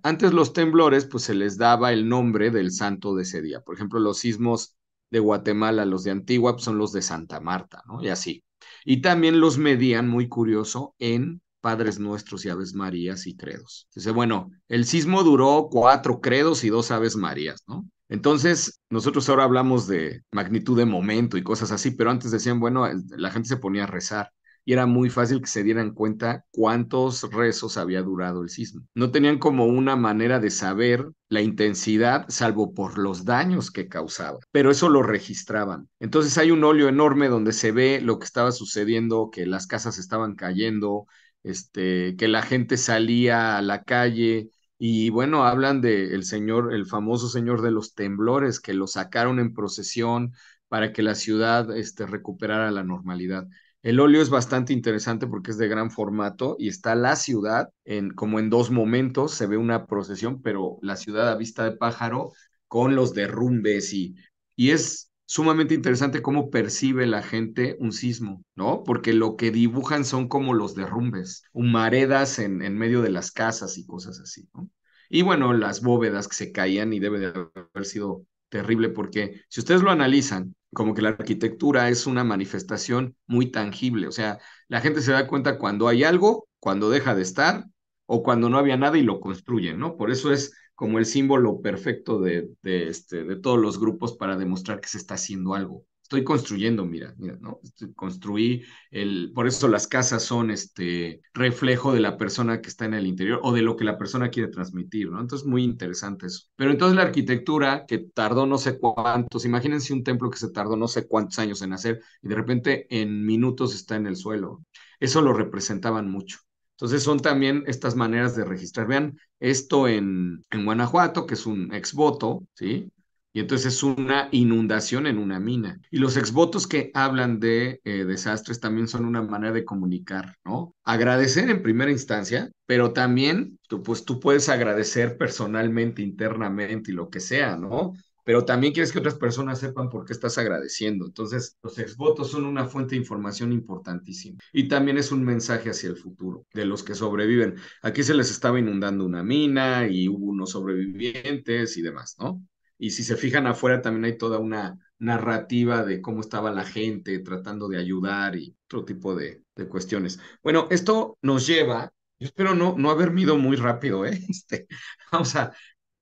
Antes los temblores, pues se les daba el nombre del santo de ese día. Por ejemplo, los sismos de Guatemala, los de Antigua, pues son los de Santa Marta, ¿no? Y así. Y también los medían, muy curioso, en Padres Nuestros y Aves Marías y credos. Dice, bueno, el sismo duró 4 credos y 2 Aves Marías, ¿no? Entonces, nosotros ahora hablamos de magnitud de momento y cosas así, pero antes decían, bueno, la gente se ponía a rezar y era muy fácil que se dieran cuenta cuántos rezos había durado el sismo. No tenían como una manera de saber la intensidad, salvo por los daños que causaba, pero eso lo registraban. Entonces hay un óleo enorme donde se ve lo que estaba sucediendo, que las casas estaban cayendo, que la gente salía a la calle. Y bueno, hablan de el señor, el famoso señor de los temblores, que lo sacaron en procesión para que la ciudad recuperara la normalidad. El óleo es bastante interesante porque es de gran formato y está la ciudad como en dos momentos. Se ve una procesión, pero la ciudad a vista de pájaro con los derrumbes y es sumamente interesante cómo percibe la gente un sismo, ¿no? Porque lo que dibujan son como los derrumbes, humaredas en medio de las casas y cosas así, ¿no? Y bueno, las bóvedas que se caían y debe de haber sido terrible porque si ustedes lo analizan, como que la arquitectura es una manifestación muy tangible, o sea, la gente se da cuenta cuando hay algo, cuando deja de estar o cuando no había nada y lo construyen, ¿no? Por eso es como el símbolo perfecto de todos los grupos para demostrar que se está haciendo algo. Estoy construyendo, mira, mira, ¿no? Construí por eso las casas son reflejo de la persona que está en el interior o de lo que la persona quiere transmitir, ¿no? Entonces, muy interesante eso. Pero entonces la arquitectura, que tardó no sé cuántos, imagínense un templo que se tardó no sé cuántos años en hacer y de repente en minutos está en el suelo. Eso lo representaban mucho. Entonces son también estas maneras de registrar. Vean esto en Guanajuato, que es un exvoto, ¿sí? Y entonces es una inundación en una mina. Y los exvotos que hablan de desastres también son una manera de comunicar, ¿no? Agradecer en primera instancia, pero también pues tú puedes agradecer personalmente, internamente y lo que sea, ¿no? Pero también quieres que otras personas sepan por qué estás agradeciendo. Entonces, los exvotos son una fuente de información importantísima. Y también es un mensaje hacia el futuro de los que sobreviven. Aquí se les estaba inundando una mina y hubo unos sobrevivientes y demás, ¿no? Y si se fijan afuera, también hay toda una narrativa de cómo estaba la gente tratando de ayudar y otro tipo de cuestiones. Bueno, esto nos lleva, yo espero no haberme ido muy rápido, ¿eh? Vamos a,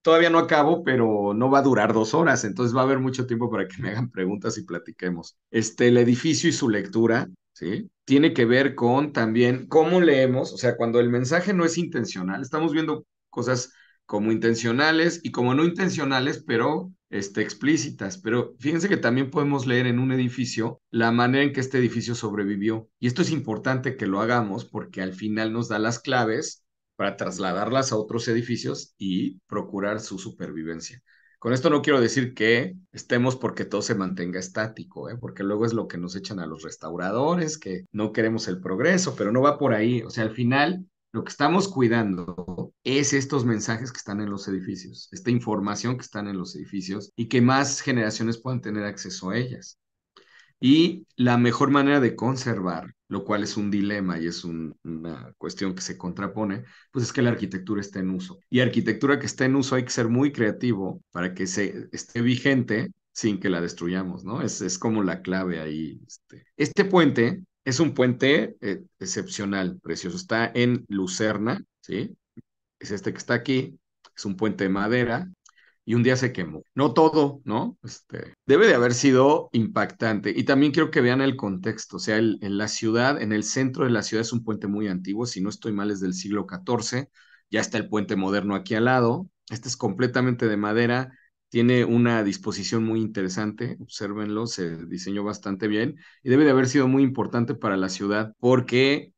todavía no acabo, pero no va a durar 2 horas, entonces va a haber mucho tiempo para que me hagan preguntas y platiquemos. El edificio y su lectura, ¿sí? Tiene que ver con también cómo leemos, o sea, cuando el mensaje no es intencional, estamos viendo cosas como intencionales y como no intencionales, pero explícitas. Pero fíjense que también podemos leer en un edificio la manera en que este edificio sobrevivió. Y esto es importante que lo hagamos porque al final nos da las claves para trasladarlas a otros edificios y procurar su supervivencia. Con esto no quiero decir que estemos porque todo se mantenga estático, ¿eh? Porque luego es lo que nos echan a los restauradores, que no queremos el progreso, pero no va por ahí. O sea, al final lo que estamos cuidando es estos mensajes que están en los edificios, esta información que están en los edificios y que más generaciones puedan tener acceso a ellas. Y la mejor manera de conservar, lo cual es un dilema y es una cuestión que se contrapone, pues es que la arquitectura esté en uso. Y arquitectura que esté en uso hay que ser muy creativo para que se esté vigente sin que la destruyamos, ¿no? Es como la clave ahí. Este puente es un puente excepcional, precioso. Está en Lucerna, ¿sí? Es este que está aquí. Es un puente de madera y un día se quemó. No todo, ¿no? Debe de haber sido impactante. Y también quiero que vean el contexto. O sea, en la ciudad, en el centro de la ciudad es un puente muy antiguo. Si no estoy mal, es del siglo XIV. Ya está el puente moderno aquí al lado. Este es completamente de madera. Tiene una disposición muy interesante. Obsérvenlo, se diseñó bastante bien. Y debe de haber sido muy importante para la ciudad porque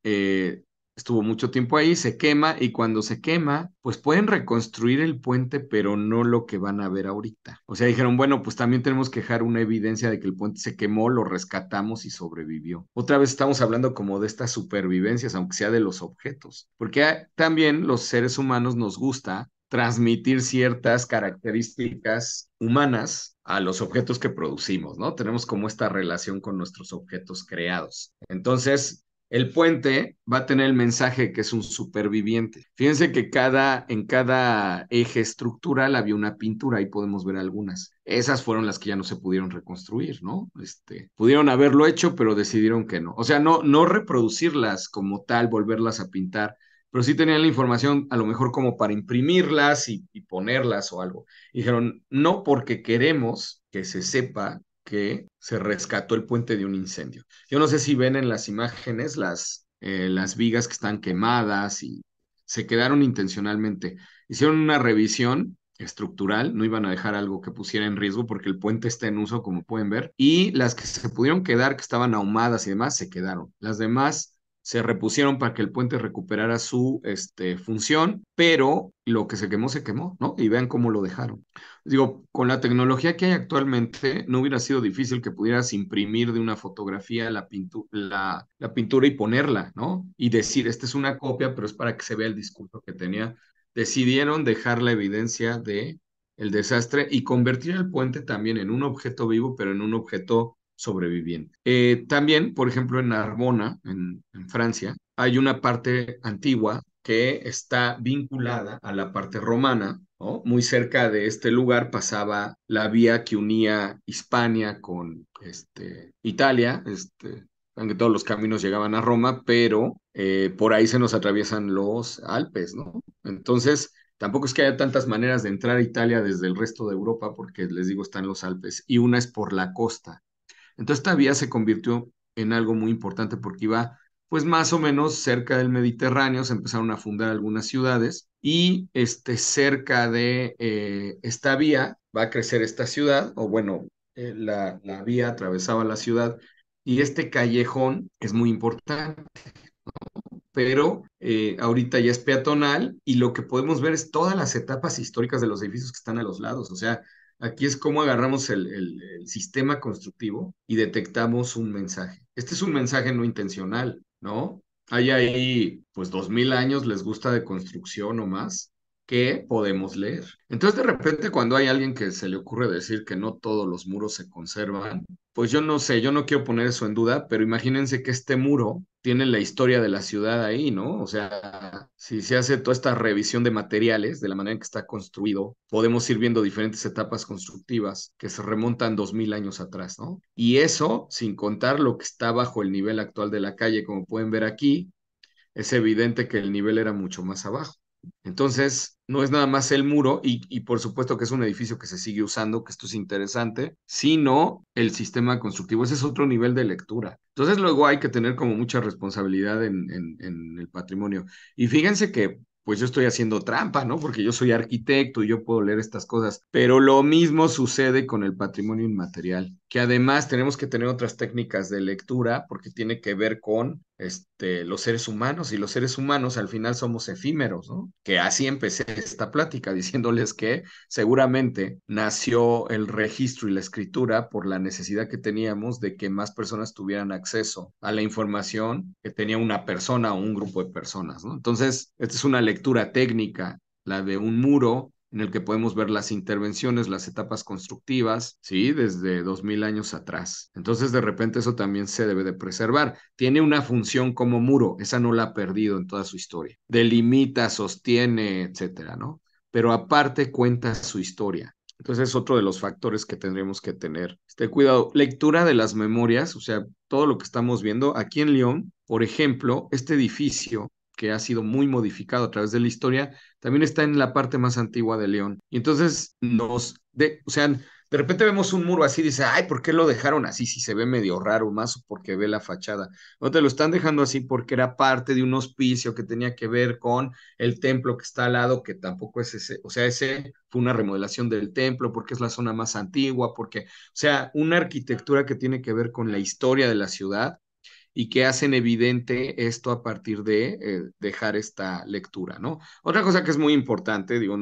estuvo mucho tiempo ahí, se quema y cuando se quema, pues pueden reconstruir el puente, pero no lo que van a ver ahorita. O sea, dijeron, bueno, pues también tenemos que dejar una evidencia de que el puente se quemó, lo rescatamos y sobrevivió. Otra vez estamos hablando como de estas supervivencias, aunque sea de los objetos, porque también los seres humanos nos gusta transmitir ciertas características humanas a los objetos que producimos, ¿no? Tenemos como esta relación con nuestros objetos creados. Entonces, el puente va a tener el mensaje que es un superviviente. Fíjense que en cada eje estructural había una pintura, ahí podemos ver algunas. Esas fueron las que ya no se pudieron reconstruir, ¿no? Pudieron haberlo hecho, pero decidieron que no. O sea, no reproducirlas como tal, volverlas a pintar, pero sí tenían la información a lo mejor como para imprimirlas y ponerlas o algo. Y dijeron, no porque queremos que se sepa que se rescató el puente de un incendio. Yo no sé si ven en las imágenes las vigas que están quemadas y se quedaron intencionalmente. Hicieron una revisión estructural, no iban a dejar algo que pusiera en riesgo porque el puente está en uso, como pueden ver, y las que se pudieron quedar, que estaban ahumadas y demás, se quedaron. Las demás se repusieron para que el puente recuperara su función, pero lo que se quemó, ¿no? Y vean cómo lo dejaron. Digo, con la tecnología que hay actualmente, no hubiera sido difícil que pudieras imprimir de una fotografía la pintura y ponerla, ¿no? Y decir, esta es una copia, pero es para que se vea el discurso que tenía. Decidieron dejar la evidencia de el desastre y convertir el puente también en un objeto vivo, pero en un objeto sobreviviente. También, por ejemplo, en Narbona, en Francia, hay una parte antigua que está vinculada a la parte romana, ¿no? Muy cerca de este lugar pasaba la vía que unía Hispania con Italia, aunque todos los caminos llegaban a Roma, pero por ahí se nos atraviesan los Alpes, ¿no? Entonces, tampoco es que haya tantas maneras de entrar a Italia desde el resto de Europa, porque les digo, están los Alpes, y una es por la costa. Entonces esta vía se convirtió en algo muy importante porque iba pues más o menos cerca del Mediterráneo, se empezaron a fundar algunas ciudades y cerca de esta vía va a crecer esta ciudad, o bueno, la vía atravesaba la ciudad y este callejón es muy importante, pero ahorita ya es peatonal y lo que podemos ver es todas las etapas históricas de los edificios que están a los lados. O sea, aquí es cómo agarramos el sistema constructivo y detectamos un mensaje. Este es un mensaje no intencional, ¿no? Hay ahí, pues, 2000 años les gusta de construcción o más que podemos leer. Entonces, de repente, cuando hay alguien que se le ocurre decir que no todos los muros se conservan, pues yo no sé, yo no quiero poner eso en duda, pero imagínense que este muro tiene la historia de la ciudad ahí, ¿no? O sea, si se hace toda esta revisión de materiales, de la manera en que está construido, podemos ir viendo diferentes etapas constructivas que se remontan 2000 años atrás, ¿no? Y eso, sin contar lo que está bajo el nivel actual de la calle, como pueden ver aquí, es evidente que el nivel era mucho más abajo. Entonces, no es nada más el muro y por supuesto que es un edificio que se sigue usando, que esto es interesante, sino el sistema constructivo. Ese es otro nivel de lectura. Entonces, luego hay que tener como mucha responsabilidad en el patrimonio. Y fíjense que pues yo estoy haciendo trampa, ¿no? Porque yo soy arquitecto y yo puedo leer estas cosas, pero lo mismo sucede con el patrimonio inmaterial, que además tenemos que tener otras técnicas de lectura porque tiene que ver con los seres humanos y los seres humanos al final somos efímeros, ¿no? Que así empecé esta plática diciéndoles que seguramente nació el registro y la escritura por la necesidad que teníamos de que más personas tuvieran acceso a la información que tenía una persona o un grupo de personas, ¿no? Entonces, esta es una lectura técnica, la de un muro en el que podemos ver las intervenciones, las etapas constructivas, ¿sí? Desde 2000 años atrás. Entonces, de repente, eso también se debe de preservar. Tiene una función como muro, esa no la ha perdido en toda su historia. Delimita, sostiene, etcétera, ¿no? Pero aparte cuenta su historia. Entonces es otro de los factores que tendremos que tener. Cuidado, lectura de las memorias, o sea, todo lo que estamos viendo aquí en León, por ejemplo, este edificio que ha sido muy modificado a través de la historia, también está en la parte más antigua de León. Y entonces o sea, de repente vemos un muro así y dice, ay, ¿por qué lo dejaron así? Si se ve medio raro, más porque ve la fachada. No te lo están dejando así porque era parte de un hospicio que tenía que ver con el templo que está al lado, que tampoco es ese, o sea, ese fue una remodelación del templo porque es la zona más antigua, porque, o sea, una arquitectura que tiene que ver con la historia de la ciudad y que hacen evidente esto a partir de dejar esta lectura, ¿no? Otra cosa que es muy importante, digo,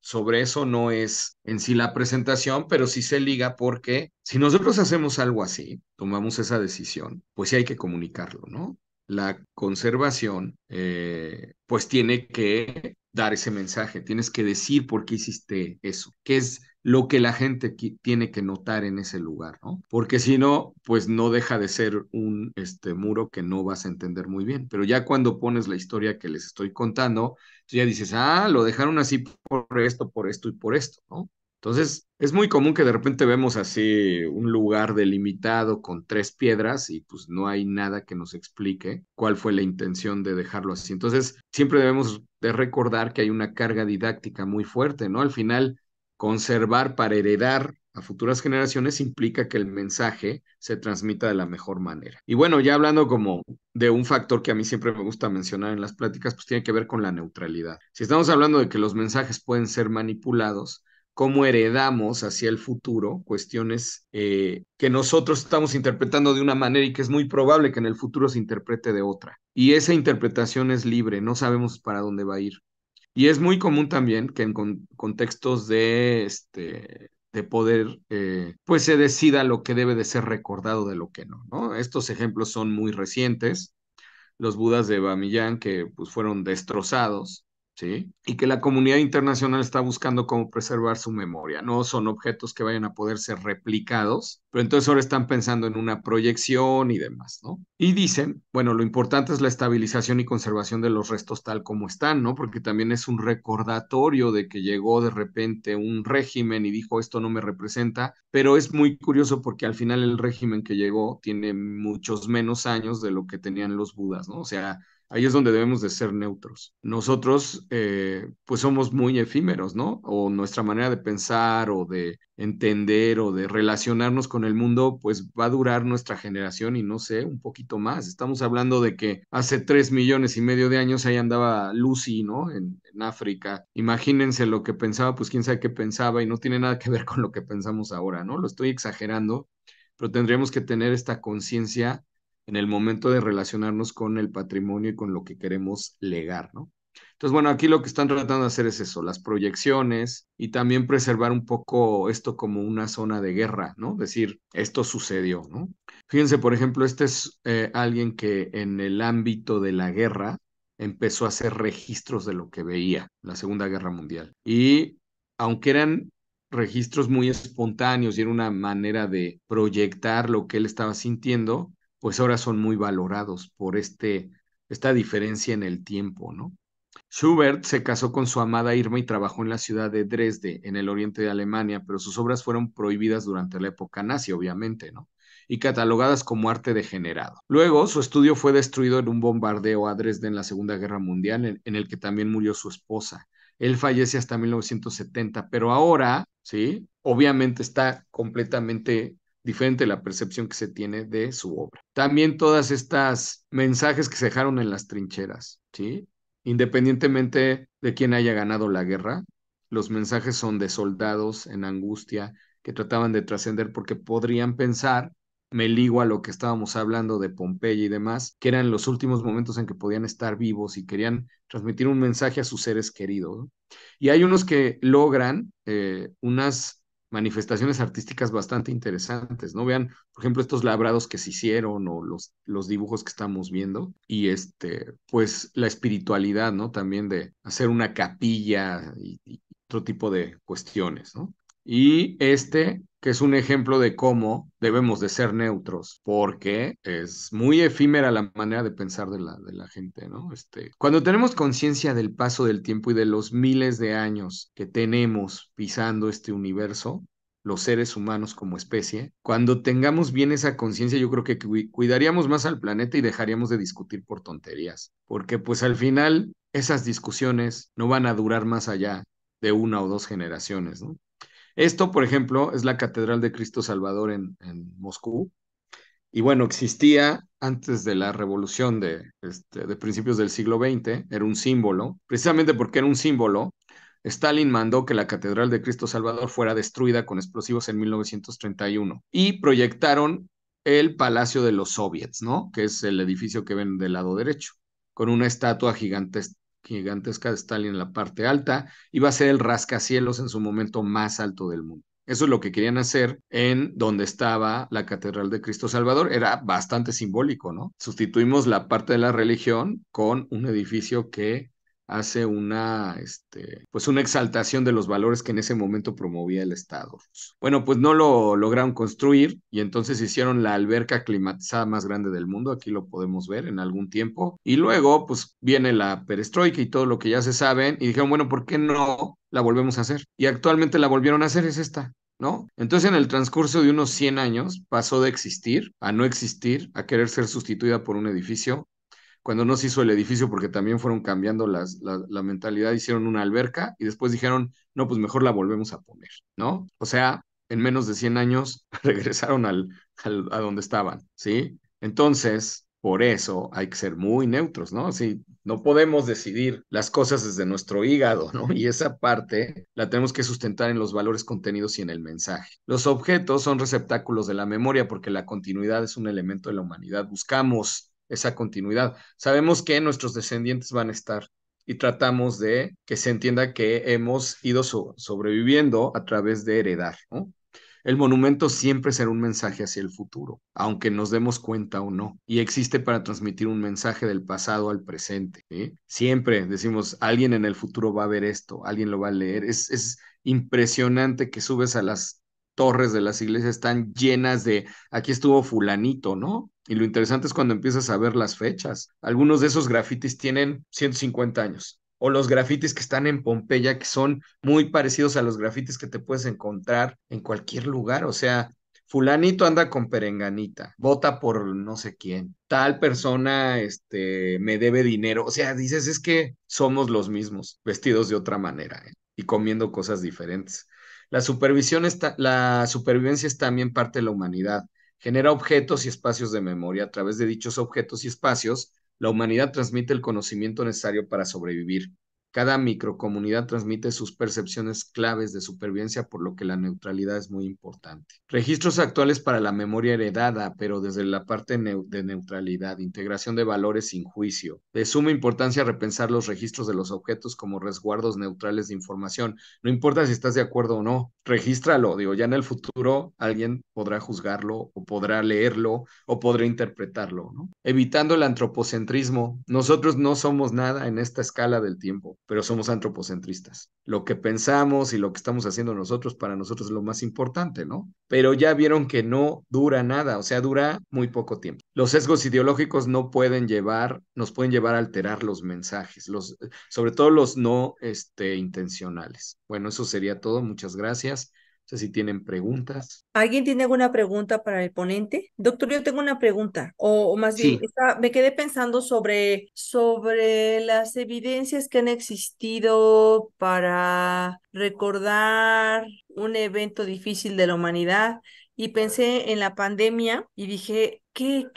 sobre eso no es en sí la presentación, pero sí se liga porque si nosotros hacemos algo así, tomamos esa decisión, pues sí hay que comunicarlo, ¿no? La conservación, pues tiene que dar ese mensaje, tienes que decir por qué hiciste eso, qué es lo que la gente tiene que notar en ese lugar, ¿no? Porque si no, pues no deja de ser un muro que no vas a entender muy bien. Pero ya cuando pones la historia que les estoy contando, tú ya dices, ah, lo dejaron así por esto y por esto, ¿no? Entonces, es muy común que de repente vemos así un lugar delimitado con tres piedras y pues no hay nada que nos explique cuál fue la intención de dejarlo así. Entonces, siempre debemos de recordar que hay una carga didáctica muy fuerte, ¿no? Al final, conservar para heredar a futuras generaciones implica que el mensaje se transmita de la mejor manera. Y bueno, ya hablando como de un factor que a mí siempre me gusta mencionar en las pláticas, pues tiene que ver con la neutralidad. Si estamos hablando de que los mensajes pueden ser manipulados, cómo heredamos hacia el futuro cuestiones que nosotros estamos interpretando de una manera y que es muy probable que en el futuro se interprete de otra. Y esa interpretación es libre, no sabemos para dónde va a ir. Y es muy común también que en contextos de poder, pues se decida lo que debe de ser recordado de lo que no, ¿no? Estos ejemplos son muy recientes, los Budas de Bamiyan que pues fueron destrozados, ¿sí? Y que la comunidad internacional está buscando cómo preservar su memoria. No son objetos que vayan a poder ser replicados, pero entonces ahora están pensando en una proyección y demás, ¿no? Y dicen, bueno, lo importante es la estabilización y conservación de los restos tal como están, ¿no? Porque también es un recordatorio de que llegó de repente un régimen y dijo esto no me representa, pero es muy curioso porque al final el régimen que llegó tiene muchos menos años de lo que tenían los Budas, ¿no? O sea, ahí es donde debemos de ser neutros. Nosotros, pues somos muy efímeros, ¿no? O nuestra manera de pensar o de entender o de relacionarnos con el mundo, pues va a durar nuestra generación y no sé, un poquito más. Estamos hablando de que hace 3,5 millones de años ahí andaba Lucy, ¿no? En África. Imagínense lo que pensaba, pues quién sabe qué pensaba y no tiene nada que ver con lo que pensamos ahora, ¿no? Lo estoy exagerando, pero tendríamos que tener esta conciencia en el momento de relacionarnos con el patrimonio y con lo que queremos legar, ¿no? Entonces, bueno, aquí lo que están tratando de hacer es eso, las proyecciones y también preservar un poco esto como una zona de guerra, ¿no? Decir, esto sucedió, ¿no? Fíjense, por ejemplo, este es alguien que en el ámbito de la guerra empezó a hacer registros de lo que veía, la Segunda Guerra Mundial. Y aunque eran registros muy espontáneos y era una manera de proyectar lo que él estaba sintiendo, pues ahora son muy valorados por esta diferencia en el tiempo, ¿no? Schubert se casó con su amada Irma y trabajó en la ciudad de Dresde, en el oriente de Alemania, pero sus obras fueron prohibidas durante la época nazi, obviamente, ¿no? Y catalogadas como arte degenerado. Luego, su estudio fue destruido en un bombardeo a Dresde en la Segunda Guerra Mundial, en el que también murió su esposa. Él fallece hasta 1970, pero ahora, ¿sí? Obviamente está completamente diferente la percepción que se tiene de su obra. También todas estas mensajes que se dejaron en las trincheras, ¿sí? Independientemente de quién haya ganado la guerra, los mensajes son de soldados en angustia que trataban de trascender porque podrían pensar, me ligo a lo que estábamos hablando de Pompeya y demás, que eran los últimos momentos en que podían estar vivos y querían transmitir un mensaje a sus seres queridos, ¿no? Y hay unos que logran unas manifestaciones artísticas bastante interesantes, ¿no? Vean, por ejemplo, estos labrados que se hicieron o los dibujos que estamos viendo y pues la espiritualidad, ¿no? También de hacer una capilla y otro tipo de cuestiones, ¿no? Y que es un ejemplo de cómo debemos de ser neutros, porque es muy efímera la manera de pensar de la gente, ¿no? Cuando tenemos conciencia del paso del tiempo y de los miles de años que tenemos pisando este universo, los seres humanos como especie, cuando tengamos bien esa conciencia, yo creo que cuidaríamos más al planeta y dejaríamos de discutir por tonterías, porque pues al final esas discusiones no van a durar más allá de una o dos generaciones, ¿no? Esto, por ejemplo, es la Catedral de Cristo Salvador en Moscú. Y bueno, existía antes de la revolución de principios del siglo XX, era un símbolo. Precisamente porque era un símbolo, Stalin mandó que la Catedral de Cristo Salvador fuera destruida con explosivos en 1931 y proyectaron el Palacio de los Soviets, ¿no? Que es el edificio que ven del lado derecho, con una estatua gigantesca de Stalin en la parte alta. Iba a ser el rascacielos en su momento más alto del mundo. Eso es lo que querían hacer en donde estaba la Catedral de Cristo Salvador. Era bastante simbólico, ¿no? Sustituimos la parte de la religión con un edificio que hace pues una exaltación de los valores que en ese momento promovía el Estado. Bueno, pues no lo lograron construir y entonces hicieron la alberca climatizada más grande del mundo, aquí lo podemos ver en algún tiempo, y luego pues viene la perestroika y todo lo que ya se saben, y dijeron, bueno, ¿por qué no la volvemos a hacer? Y actualmente la volvieron a hacer, es esta. ¿No? Entonces, en el transcurso de unos 100 años, pasó de existir a no existir, a querer ser sustituida por un edificio, cuando no se hizo el edificio porque también fueron cambiando la mentalidad, hicieron una alberca y después dijeron, no, pues mejor la volvemos a poner, ¿no? O sea, en menos de 100 años regresaron a donde estaban, ¿sí? Entonces, por eso hay que ser muy neutros, ¿no? Sí, no podemos decidir las cosas desde nuestro hígado, ¿no? Y esa parte la tenemos que sustentar en los valores contenidos y en el mensaje. Los objetos son receptáculos de la memoria porque la continuidad es un elemento de la humanidad. Buscamos esa continuidad. Sabemos que nuestros descendientes van a estar y tratamos de que se entienda que hemos ido sobreviviendo a través de heredar, ¿no? El monumento siempre será un mensaje hacia el futuro, aunque nos demos cuenta o no, y existe para transmitir un mensaje del pasado al presente, ¿sí? Siempre decimos, alguien en el futuro va a ver esto, alguien lo va a leer. Es impresionante que subes a las torres de las iglesias, están llenas de, aquí estuvo fulanito, ¿no? Y lo interesante es cuando empiezas a ver las fechas. Algunos de esos grafitis tienen 150 años. O los grafitis que están en Pompeya, que son muy parecidos a los grafitis que te puedes encontrar en cualquier lugar. O sea, fulanito anda con perenganita, vota por no sé quién, tal persona, me debe dinero. O sea, dices, es que somos los mismos, vestidos de otra manera, ¿eh? Y comiendo cosas diferentes. La supervivencia es también parte de la humanidad. Genera objetos y espacios de memoria. A través de dichos objetos y espacios, la humanidad transmite el conocimiento necesario para sobrevivir. Cada microcomunidad transmite sus percepciones claves de supervivencia, por lo que la neutralidad es muy importante. Registros actuales para la memoria heredada, pero desde la parte de neutralidad, integración de valores sin juicio. De suma importancia repensar los registros de los objetos como resguardos neutrales de información. No importa si estás de acuerdo o no, regístralo. Digo, ya en el futuro alguien podrá juzgarlo o podrá leerlo o podrá interpretarlo, ¿no? Evitando el antropocentrismo. Nosotros no somos nada en esta escala del tiempo, pero somos antropocentristas. Lo que pensamos y lo que estamos haciendo nosotros para nosotros es lo más importante, ¿no? Pero ya vieron que no dura nada, o sea, dura muy poco tiempo. Los sesgos ideológicos nos pueden llevar a alterar los mensajes, sobre todo los no, intencionales. Bueno, eso sería todo. Muchas gracias. No sé si tienen preguntas. ¿Alguien tiene alguna pregunta para el ponente? Doctor, yo tengo una pregunta, o más bien, Sí, me quedé pensando sobre las evidencias que han existido para recordar un evento difícil de la humanidad y pensé en la pandemia y dije, ¿qué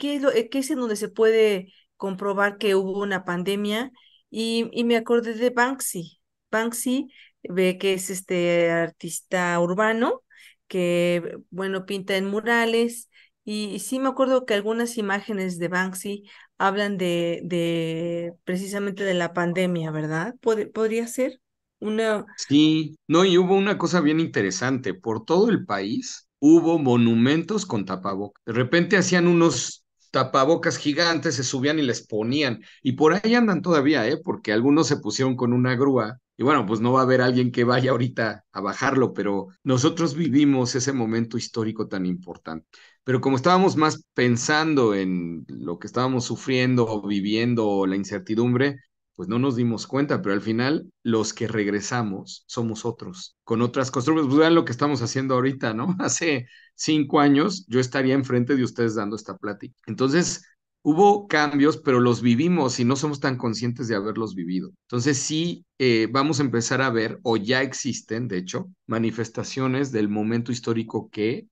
es en donde se puede comprobar que hubo una pandemia? Y me acordé de Banksy. Banksy, ve que es este artista urbano que, bueno, pinta en murales. Y sí me acuerdo que algunas imágenes de Banksy hablan de precisamente de la pandemia, ¿verdad? ¿Podría ser una? sí, no, y hubo una cosa bien interesante. Por todo el país hubo monumentos con tapabocas. De repente hacían unos tapabocas gigantes, se subían y les ponían. Y por ahí andan todavía, ¿eh? Porque algunos se pusieron con una grúa. Y bueno, pues no va a haber alguien que vaya ahorita a bajarlo, pero nosotros vivimos ese momento histórico tan importante. Pero como estábamos más pensando en lo que estábamos sufriendo o viviendo, la incertidumbre, pues no nos dimos cuenta, pero al final los que regresamos somos otros, con otras costumbres. Pues vean lo que estamos haciendo ahorita, ¿no? Hace 5 años yo estaría enfrente de ustedes dando esta plática. Entonces, hubo cambios, pero los vivimos y no somos tan conscientes de haberlos vivido. Entonces, sí, vamos a empezar a ver, o ya existen, de hecho, manifestaciones del momento histórico que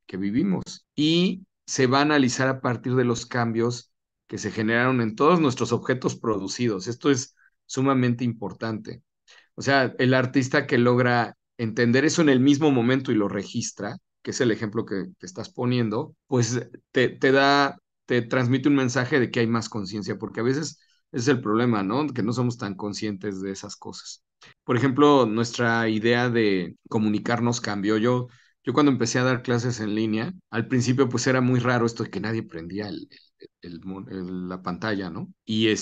vivimos. Y se va a analizar a partir de los cambios que se generaron en todos nuestros objetos producidos. Esto es sumamente importante. O sea, el artista que logra entender eso en el mismo momento y lo registra, que es el ejemplo que estás poniendo, pues te transmite un mensaje de que hay más conciencia, porque a veces ese es el problema, ¿no? Que no somos tan conscientes de esas cosas. Por ejemplo, nuestra idea de comunicarnos cambió. Yo Yo cuando empecé a dar clases en línea, al principio pues era muy raro esto de que nadie prendía la pantalla, ¿no? Y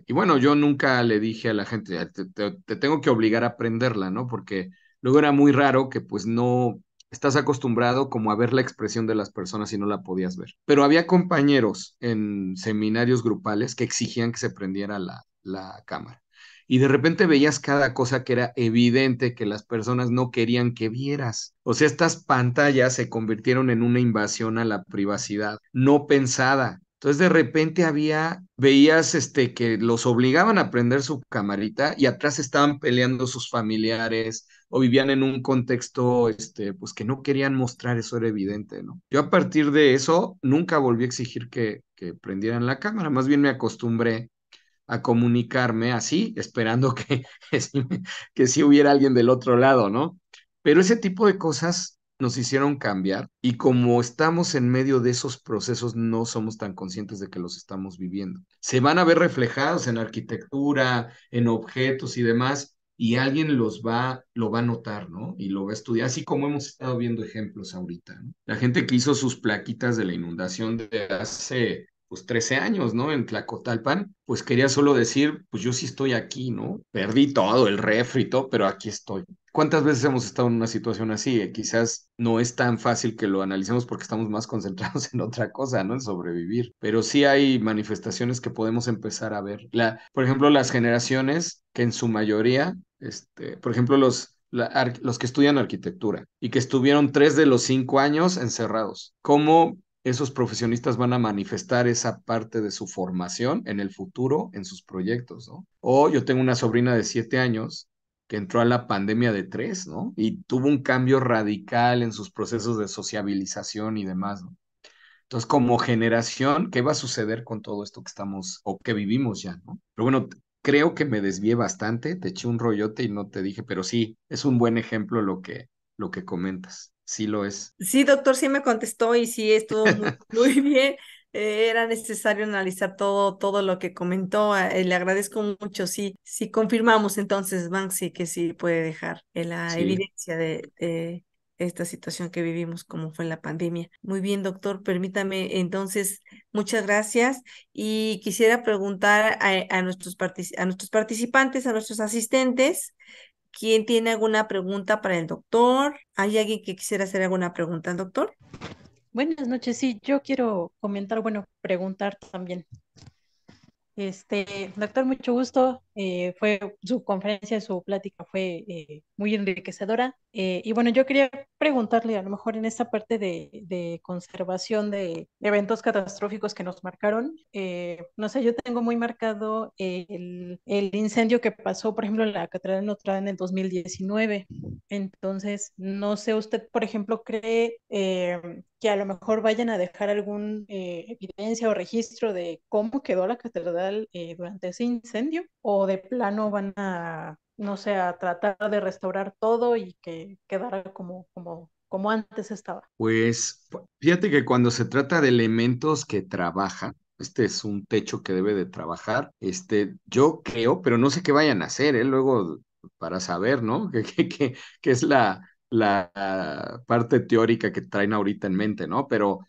bueno, yo nunca le dije a la gente, te tengo que obligar a prenderla, ¿no? Porque luego era muy raro que pues no estás acostumbrado como a ver la expresión de las personas y no la podías ver. Pero había compañeros en seminarios grupales que exigían que se prendiera la cámara. Y de repente veías cada cosa que era evidente que las personas no querían que vieras. O sea, estas pantallas se convirtieron en una invasión a la privacidad no pensada. Entonces de repente veías que los obligaban a prender su camarita y atrás estaban peleando sus familiares o vivían en un contexto pues que no querían mostrar, eso era evidente, ¿no? Yo a partir de eso nunca volví a exigir que prendieran la cámara, más bien me acostumbré a comunicarme así, esperando que, que sí hubiera alguien del otro lado, ¿no? Pero ese tipo de cosas nos hicieron cambiar y como estamos en medio de esos procesos, no somos tan conscientes de que los estamos viviendo. Se van a ver reflejados en arquitectura, en objetos y demás, y alguien lo va a notar, ¿no? Y lo va a estudiar, así como hemos estado viendo ejemplos ahorita, ¿no? La gente que hizo sus plaquitas de la inundación de hace pues 13 años, ¿no? En Tlacotalpan, pues quería solo decir, pues yo sí estoy aquí, ¿no? Perdí todo, el refri y todo, pero aquí estoy. ¿Cuántas veces hemos estado en una situación así? Quizás no es tan fácil que lo analicemos porque estamos más concentrados en otra cosa, ¿no? En sobrevivir. Pero sí hay manifestaciones que podemos empezar a ver. Por ejemplo, las generaciones que en su mayoría, por ejemplo, los que estudian arquitectura y que estuvieron 3 de los 5 años encerrados. ¿Cómo esos profesionistas van a manifestar esa parte de su formación en el futuro, en sus proyectos, ¿no? O yo tengo una sobrina de 7 años que entró a la pandemia de 3, ¿no? Y tuvo un cambio radical en sus procesos de sociabilización y demás, ¿no? Entonces, como generación, ¿qué va a suceder con todo esto que estamos o que vivimos ya, ¿no? Pero bueno, creo que me desvié bastante, te eché un rollote y no te dije, pero sí, es un buen ejemplo lo que comentas. Sí lo es. Sí, doctor, sí me contestó y sí estuvo muy, muy bien. Era necesario analizar todo lo que comentó. Le agradezco mucho. Sí, sí confirmamos entonces, Banksy, que sí puede dejar la Sí. evidencia de esta situación que vivimos, como fue la pandemia. Muy bien, doctor, permítame entonces, muchas gracias. Y quisiera preguntar a a nuestros participantes, a nuestros asistentes. ¿Quién tiene alguna pregunta para el doctor? ¿Hay alguien que quisiera hacer alguna pregunta al doctor? Buenas noches, sí, yo quiero comentar, bueno, preguntar también. Doctor, mucho gusto. Fue su conferencia, su plática fue muy enriquecedora. Y bueno, yo quería preguntarle, a lo mejor en esta parte de conservación de eventos catastróficos que nos marcaron, no sé, yo tengo muy marcado el incendio que pasó, por ejemplo, en la Catedral de Notre Dame en el 2019. Entonces, no sé, usted, por ejemplo, cree que a lo mejor vayan a dejar algún evidencia o registro de cómo quedó la catedral durante ese incendio, o de plano van a, no sé, a tratar de restaurar todo y que quedara como antes estaba. Pues fíjate que cuando se trata de elementos que trabajan, este es un techo que debe de trabajar, yo creo, pero no sé qué vayan a hacer, luego para saber, ¿no? ¿Qué es la parte teórica que traen ahorita en mente, ¿no? Pero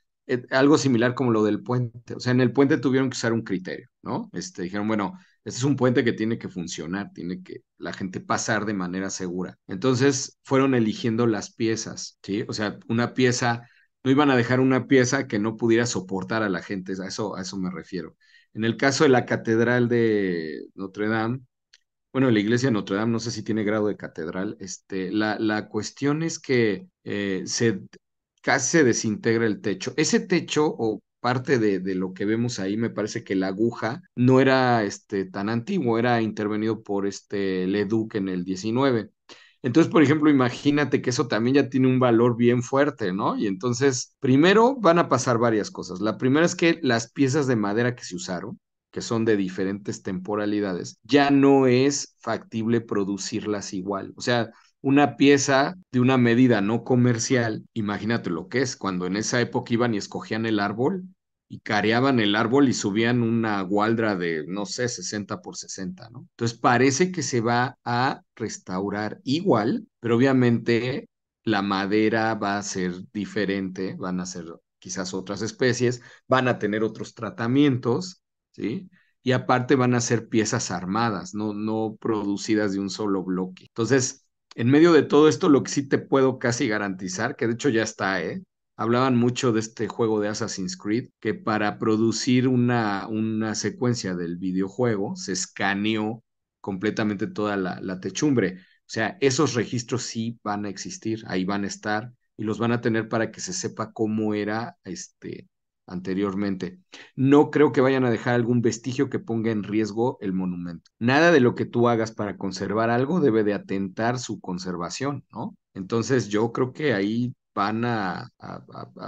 algo similar como lo del puente, o sea, en el puente tuvieron que usar un criterio, ¿no? Dijeron, bueno, este es un puente que tiene que funcionar, tiene que la gente pasar de manera segura. Entonces fueron eligiendo las piezas, ¿sí? O sea, una pieza, no iban a dejar una pieza que no pudiera soportar a la gente, a eso me refiero. En el caso de la Catedral de Notre Dame, bueno, la iglesia de Notre Dame, no sé si tiene grado de catedral, la cuestión es que casi se desintegra el techo. Ese techo o parte de lo que vemos ahí, me parece que la aguja no era tan antiguo, era intervenido por Leduc en el 19. Entonces, por ejemplo, imagínate que eso también ya tiene un valor bien fuerte, ¿no? Y entonces, primero van a pasar varias cosas. La primera es que las piezas de madera que se usaron, que son de diferentes temporalidades, ya no es factible producirlas igual. O sea, una pieza de una medida no comercial, imagínate lo que es, cuando en esa época iban y escogían el árbol y careaban el árbol y subían una gualdra de, no sé, 60 por 60, ¿no? Entonces parece que se va a restaurar igual, pero obviamente la madera va a ser diferente, van a ser quizás otras especies, van a tener otros tratamientos, ¿sí? Y aparte van a ser piezas armadas, no producidas de un solo bloque. Entonces, en medio de todo esto, lo que sí te puedo casi garantizar, que de hecho ya está, ¿eh? Hablaban mucho de este juego de Assassin's Creed, que para producir una secuencia del videojuego se escaneó completamente toda la techumbre. O sea, esos registros sí van a existir, ahí van a estar y los van a tener para que se sepa cómo era anteriormente. No creo que vayan a dejar algún vestigio que ponga en riesgo el monumento. Nada de lo que tú hagas para conservar algo debe de atentar su conservación, ¿no? Entonces yo creo que ahí van a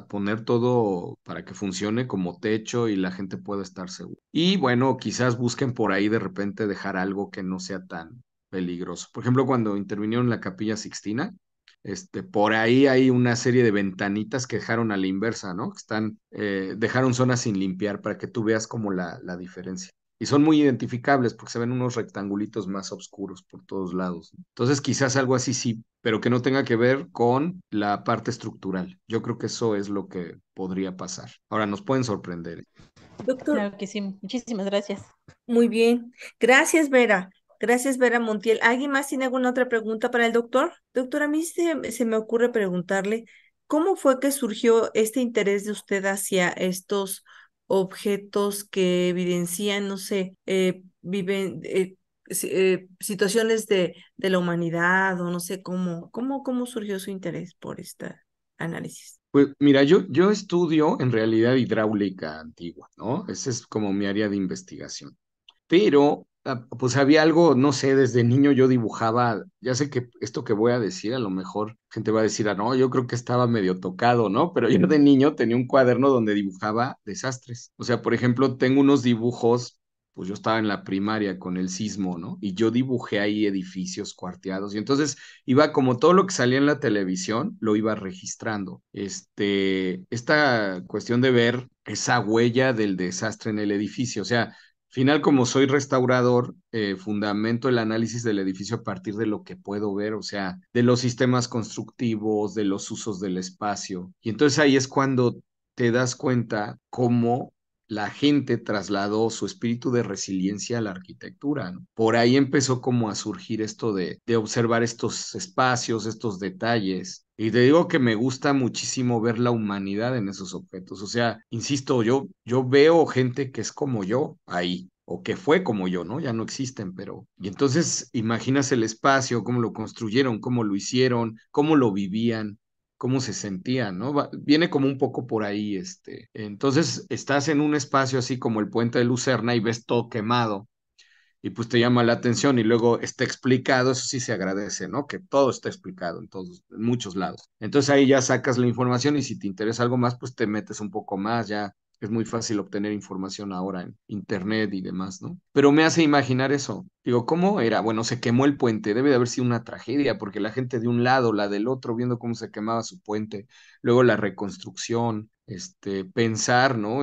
poner todo para que funcione como techo y la gente pueda estar segura. Y bueno, quizás busquen por ahí de repente dejar algo que no sea tan peligroso. Por ejemplo, cuando intervinieron en la Capilla Sixtina, por ahí hay una serie de ventanitas que dejaron a la inversa, ¿no? Que dejaron zonas sin limpiar para que tú veas como la diferencia. Y son muy identificables porque se ven unos rectangulitos más oscuros por todos lados. Entonces, quizás algo así sí, pero que no tenga que ver con la parte estructural. Yo creo que eso es lo que podría pasar. Ahora, nos pueden sorprender. Doctor, Claro que sí, muchísimas gracias. muy bien. Gracias, Vera. Gracias, Vera Montiel. ¿Alguien más tiene alguna otra pregunta para el doctor? Doctor, a mí se me ocurre preguntarle, ¿cómo fue que surgió este interés de usted hacia estos objetos que evidencian, no sé, situaciones de la humanidad o no sé cómo surgió su interés por este análisis? Pues mira, yo estudio en realidad hidráulica antigua, ¿no? Ese es como mi área de investigación. Pero pues había algo, no sé, desde niño yo dibujaba, ya sé que esto que voy a decir, a lo mejor gente va a decir, no, yo creo que estaba medio tocado, ¿no? Pero yo de niño tenía un cuaderno donde dibujaba desastres. O sea, por ejemplo, tengo unos dibujos, pues yo estaba en la primaria con el sismo, ¿no? Y yo dibujé ahí edificios cuarteados y entonces iba como todo lo que salía en la televisión, lo iba registrando. Esta cuestión de ver esa huella del desastre en el edificio, o sea, final, como soy restaurador, fundamento el análisis del edificio a partir de lo que puedo ver, o sea, de los sistemas constructivos, de los usos del espacio. Y entonces ahí es cuando te das cuenta cómo la gente trasladó su espíritu de resiliencia a la arquitectura, ¿no? Por ahí empezó como a surgir esto de observar estos espacios, estos detalles. Y te digo que me gusta muchísimo ver la humanidad en esos objetos. O sea, insisto, yo veo gente que es como yo ahí, o que fue como yo, ¿no? Ya no existen, pero... Y entonces imaginas el espacio, cómo lo construyeron, cómo lo hicieron, cómo lo vivían, cómo se sentían, ¿no? Viene como un poco por ahí, Entonces estás en un espacio así como el puente de Lucerna y ves todo quemado y pues te llama la atención y luego está explicado, eso sí se agradece, ¿no? Que todo está explicado en muchos lados. Entonces ahí ya sacas la información y si te interesa algo más, pues te metes un poco más, ya es muy fácil obtener información ahora en internet y demás, ¿no? Pero me hace imaginar eso. Digo, ¿cómo era? Bueno, se quemó el puente, debe de haber sido una tragedia porque la gente de un lado, la del otro, viendo cómo se quemaba su puente, luego la reconstrucción, pensar, ¿no?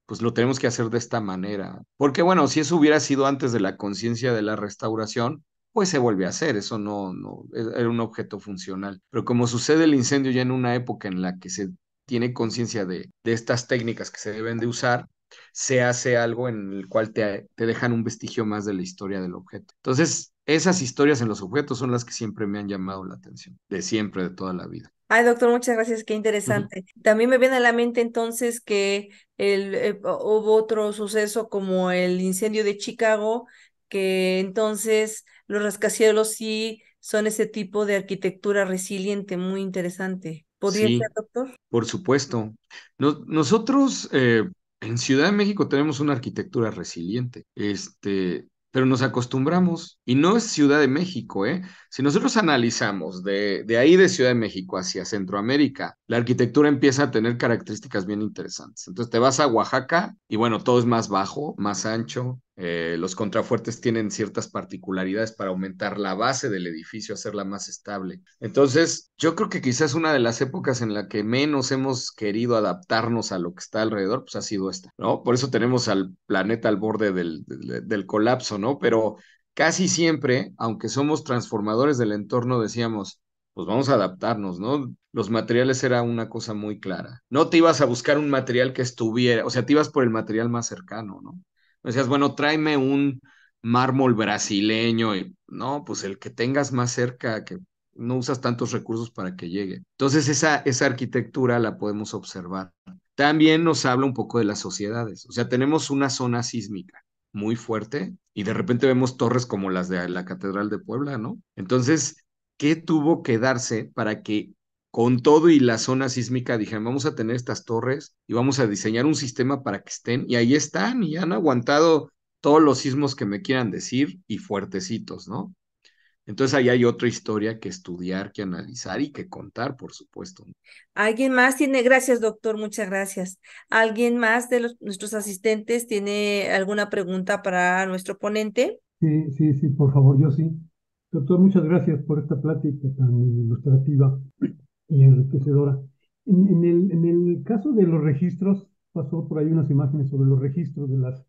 Pues lo tenemos que hacer de esta manera. Porque bueno, si eso hubiera sido antes de la conciencia de la restauración, pues se vuelve a hacer, eso no, era un objeto funcional. Pero como sucede el incendio ya en una época en la que se tiene conciencia de estas técnicas que se deben de usar, se hace algo en el cual te dejan un vestigio más de la historia del objeto. Entonces, esas historias en los objetos son las que siempre me han llamado la atención, de siempre, de toda la vida. Ay, doctor, muchas gracias, qué Ujú. interesante. También me viene a la mente entonces que hubo otro suceso como el incendio de Chicago, que entonces los rascacielos sí son ese tipo de arquitectura resiliente, muy interesante. ¿Podría ser, Sí. doctor? Por supuesto. Nosotros en Ciudad de México tenemos una arquitectura resiliente, pero nos acostumbramos, y no es Ciudad de México, ¿eh? Si nosotros analizamos de ahí de Ciudad de México hacia Centroamérica, la arquitectura empieza a tener características bien interesantes. Entonces te vas a Oaxaca y bueno, todo es más bajo, más ancho. Los contrafuertes tienen ciertas particularidades para aumentar la base del edificio, hacerla más estable. Entonces, yo creo que quizás una de las épocas en la que menos hemos querido adaptarnos a lo que está alrededor, pues ha sido esta, ¿no? Por eso tenemos al planeta al borde del colapso, ¿no? Pero casi siempre, aunque somos transformadores del entorno, decíamos, pues vamos a adaptarnos, ¿no? Los materiales era una cosa muy clara. No te ibas a buscar un material que estuviera, o sea, te ibas por el material más cercano, ¿no? Decías, bueno, tráeme un mármol brasileño y no, pues el que tengas más cerca, que no usas tantos recursos para que llegue. Entonces, esa arquitectura la podemos observar. También nos habla un poco de las sociedades. O sea, tenemos una zona sísmica muy fuerte y de repente vemos torres como las de la Catedral de Puebla, ¿no? Entonces, ¿qué tuvo que darse para que con todo y la zona sísmica dijeran, vamos a tener estas torres y vamos a diseñar un sistema para que estén? Y ahí están y han aguantado todos los sismos que me quieran decir y fuertecitos, ¿no? Entonces ahí hay otra historia que estudiar, que analizar y que contar, por supuesto. ¿Alguien más tiene? Gracias, doctor, muchas gracias. ¿Alguien más de nuestros asistentes tiene alguna pregunta para nuestro ponente? Sí, sí, sí, por favor, yo sí. Doctor, muchas gracias por esta plática tan ilustrativa y enriquecedora. En el caso de los registros, pasó por ahí unas imágenes sobre los registros de las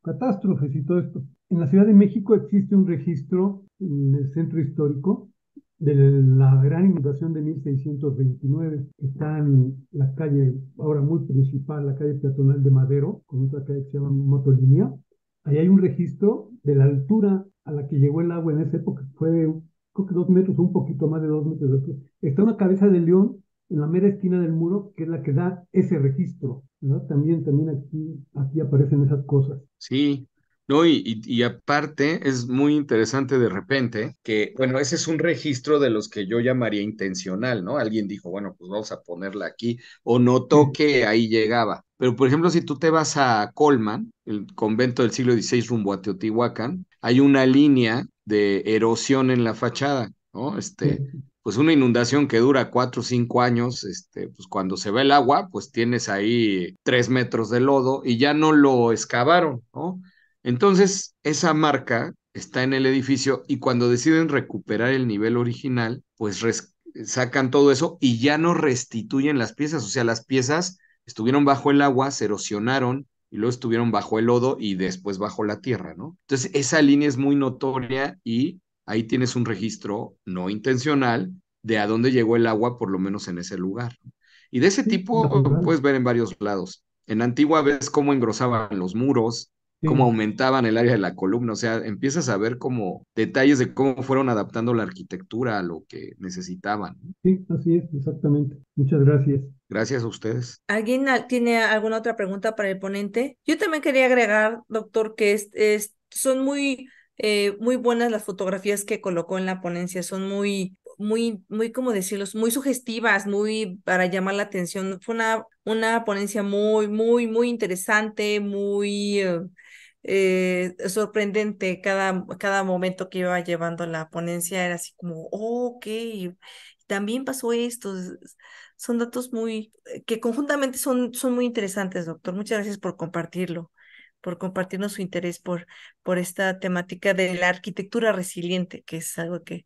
catástrofes y todo esto. En la Ciudad de México existe un registro en el centro histórico de la gran inundación de 1629. Está en la calle, ahora muy principal, la calle peatonal de Madero, con otra calle que se llama Motolínea. Ahí hay un registro de la altura a la que llegó el agua en esa época, fue creo que 2 metros, un poquito más de 2 metros de altura. Está una cabeza de león en la mera esquina del muro, que es la que da ese registro, ¿verdad? También aquí aparecen esas cosas. Sí, no, y aparte es muy interesante de repente que, bueno, ese es un registro de los que yo llamaría intencional, ¿no? Alguien dijo, bueno, pues vamos a ponerla aquí, o notó Sí, que ahí llegaba. Pero, por ejemplo, si tú te vas a Colman, el convento del siglo XVI rumbo a Teotihuacán, hay una línea de erosión en la fachada, ¿no? sí, Pues una inundación que dura 4 o 5 años, pues cuando se va el agua, pues tienes ahí 3 metros de lodo y ya no lo excavaron, ¿no? Entonces, esa marca está en el edificio y cuando deciden recuperar el nivel original, pues sacan todo eso y ya no restituyen las piezas, o sea, las piezas estuvieron bajo el agua, se erosionaron y luego estuvieron bajo el lodo y después bajo la tierra, ¿no? Entonces, esa línea es muy notoria y ahí tienes un registro no intencional de a dónde llegó el agua, por lo menos en ese lugar. Y de ese sí, tipo natural. puedes ver en varios lados. En Antigua ves cómo engrosaban los muros, cómo Sí, aumentaban el área de la columna, o sea, empiezas a ver como detalles de cómo fueron adaptando la arquitectura a lo que necesitaban. sí, así es, exactamente. Muchas gracias. Gracias a ustedes. ¿Alguien tiene alguna otra pregunta para el ponente? Yo también quería agregar, doctor, que son muy buenas las fotografías que colocó en la ponencia, son muy, ¿cómo decirlo? Muy sugestivas, muy para llamar la atención. Fue una ponencia muy interesante, muy sorprendente. Cada momento que iba llevando la ponencia era así como, oh, ok, también pasó esto. Son datos que conjuntamente son muy interesantes, doctor. Muchas gracias por compartirlo, por compartirnos su interés por esta temática de la arquitectura resiliente, que es algo que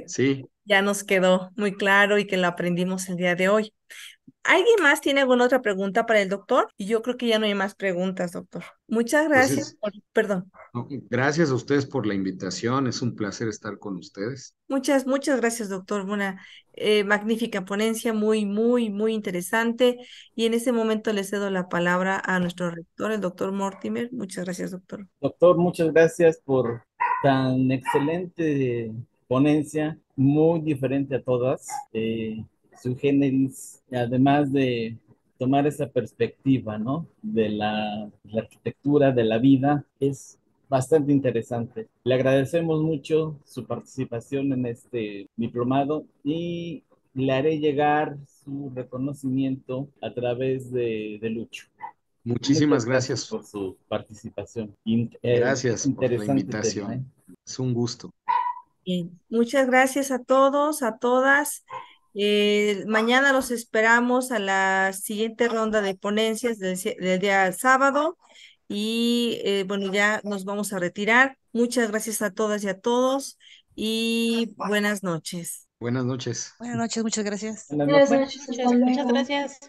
Sí, ya nos quedó muy claro y que lo aprendimos el día de hoy. ¿Alguien más tiene alguna otra pregunta para el doctor? Y yo creo que ya no hay más preguntas, doctor. Muchas pues gracias perdón. no, gracias a ustedes por la invitación, es un placer estar con ustedes. Muchas gracias, doctor. Una magnífica ponencia, muy interesante. Y en este momento le cedo la palabra a nuestro rector, el doctor Mortimer. Muchas gracias, doctor. Doctor, muchas gracias por tan excelente ponencia, muy diferente a todas. Su generis, además de tomar esa perspectiva, ¿no? De la arquitectura, de la vida, es bastante interesante. Le agradecemos mucho su participación en este diplomado y le haré llegar su reconocimiento a través de Lucho. Muchísimas Muchas gracias gracias. por su participación. Gracias por la Interesante tema, ¿eh? invitación. Es un gusto. Bien, muchas gracias a todos, a todas. Mañana los esperamos a la siguiente ronda de ponencias del día sábado. Y bueno, ya nos vamos a retirar. Muchas gracias a todas y a todos y buenas noches. Buenas noches. Buenas noches, muchas gracias. Buenas Buenas noches. noches, muchas gracias.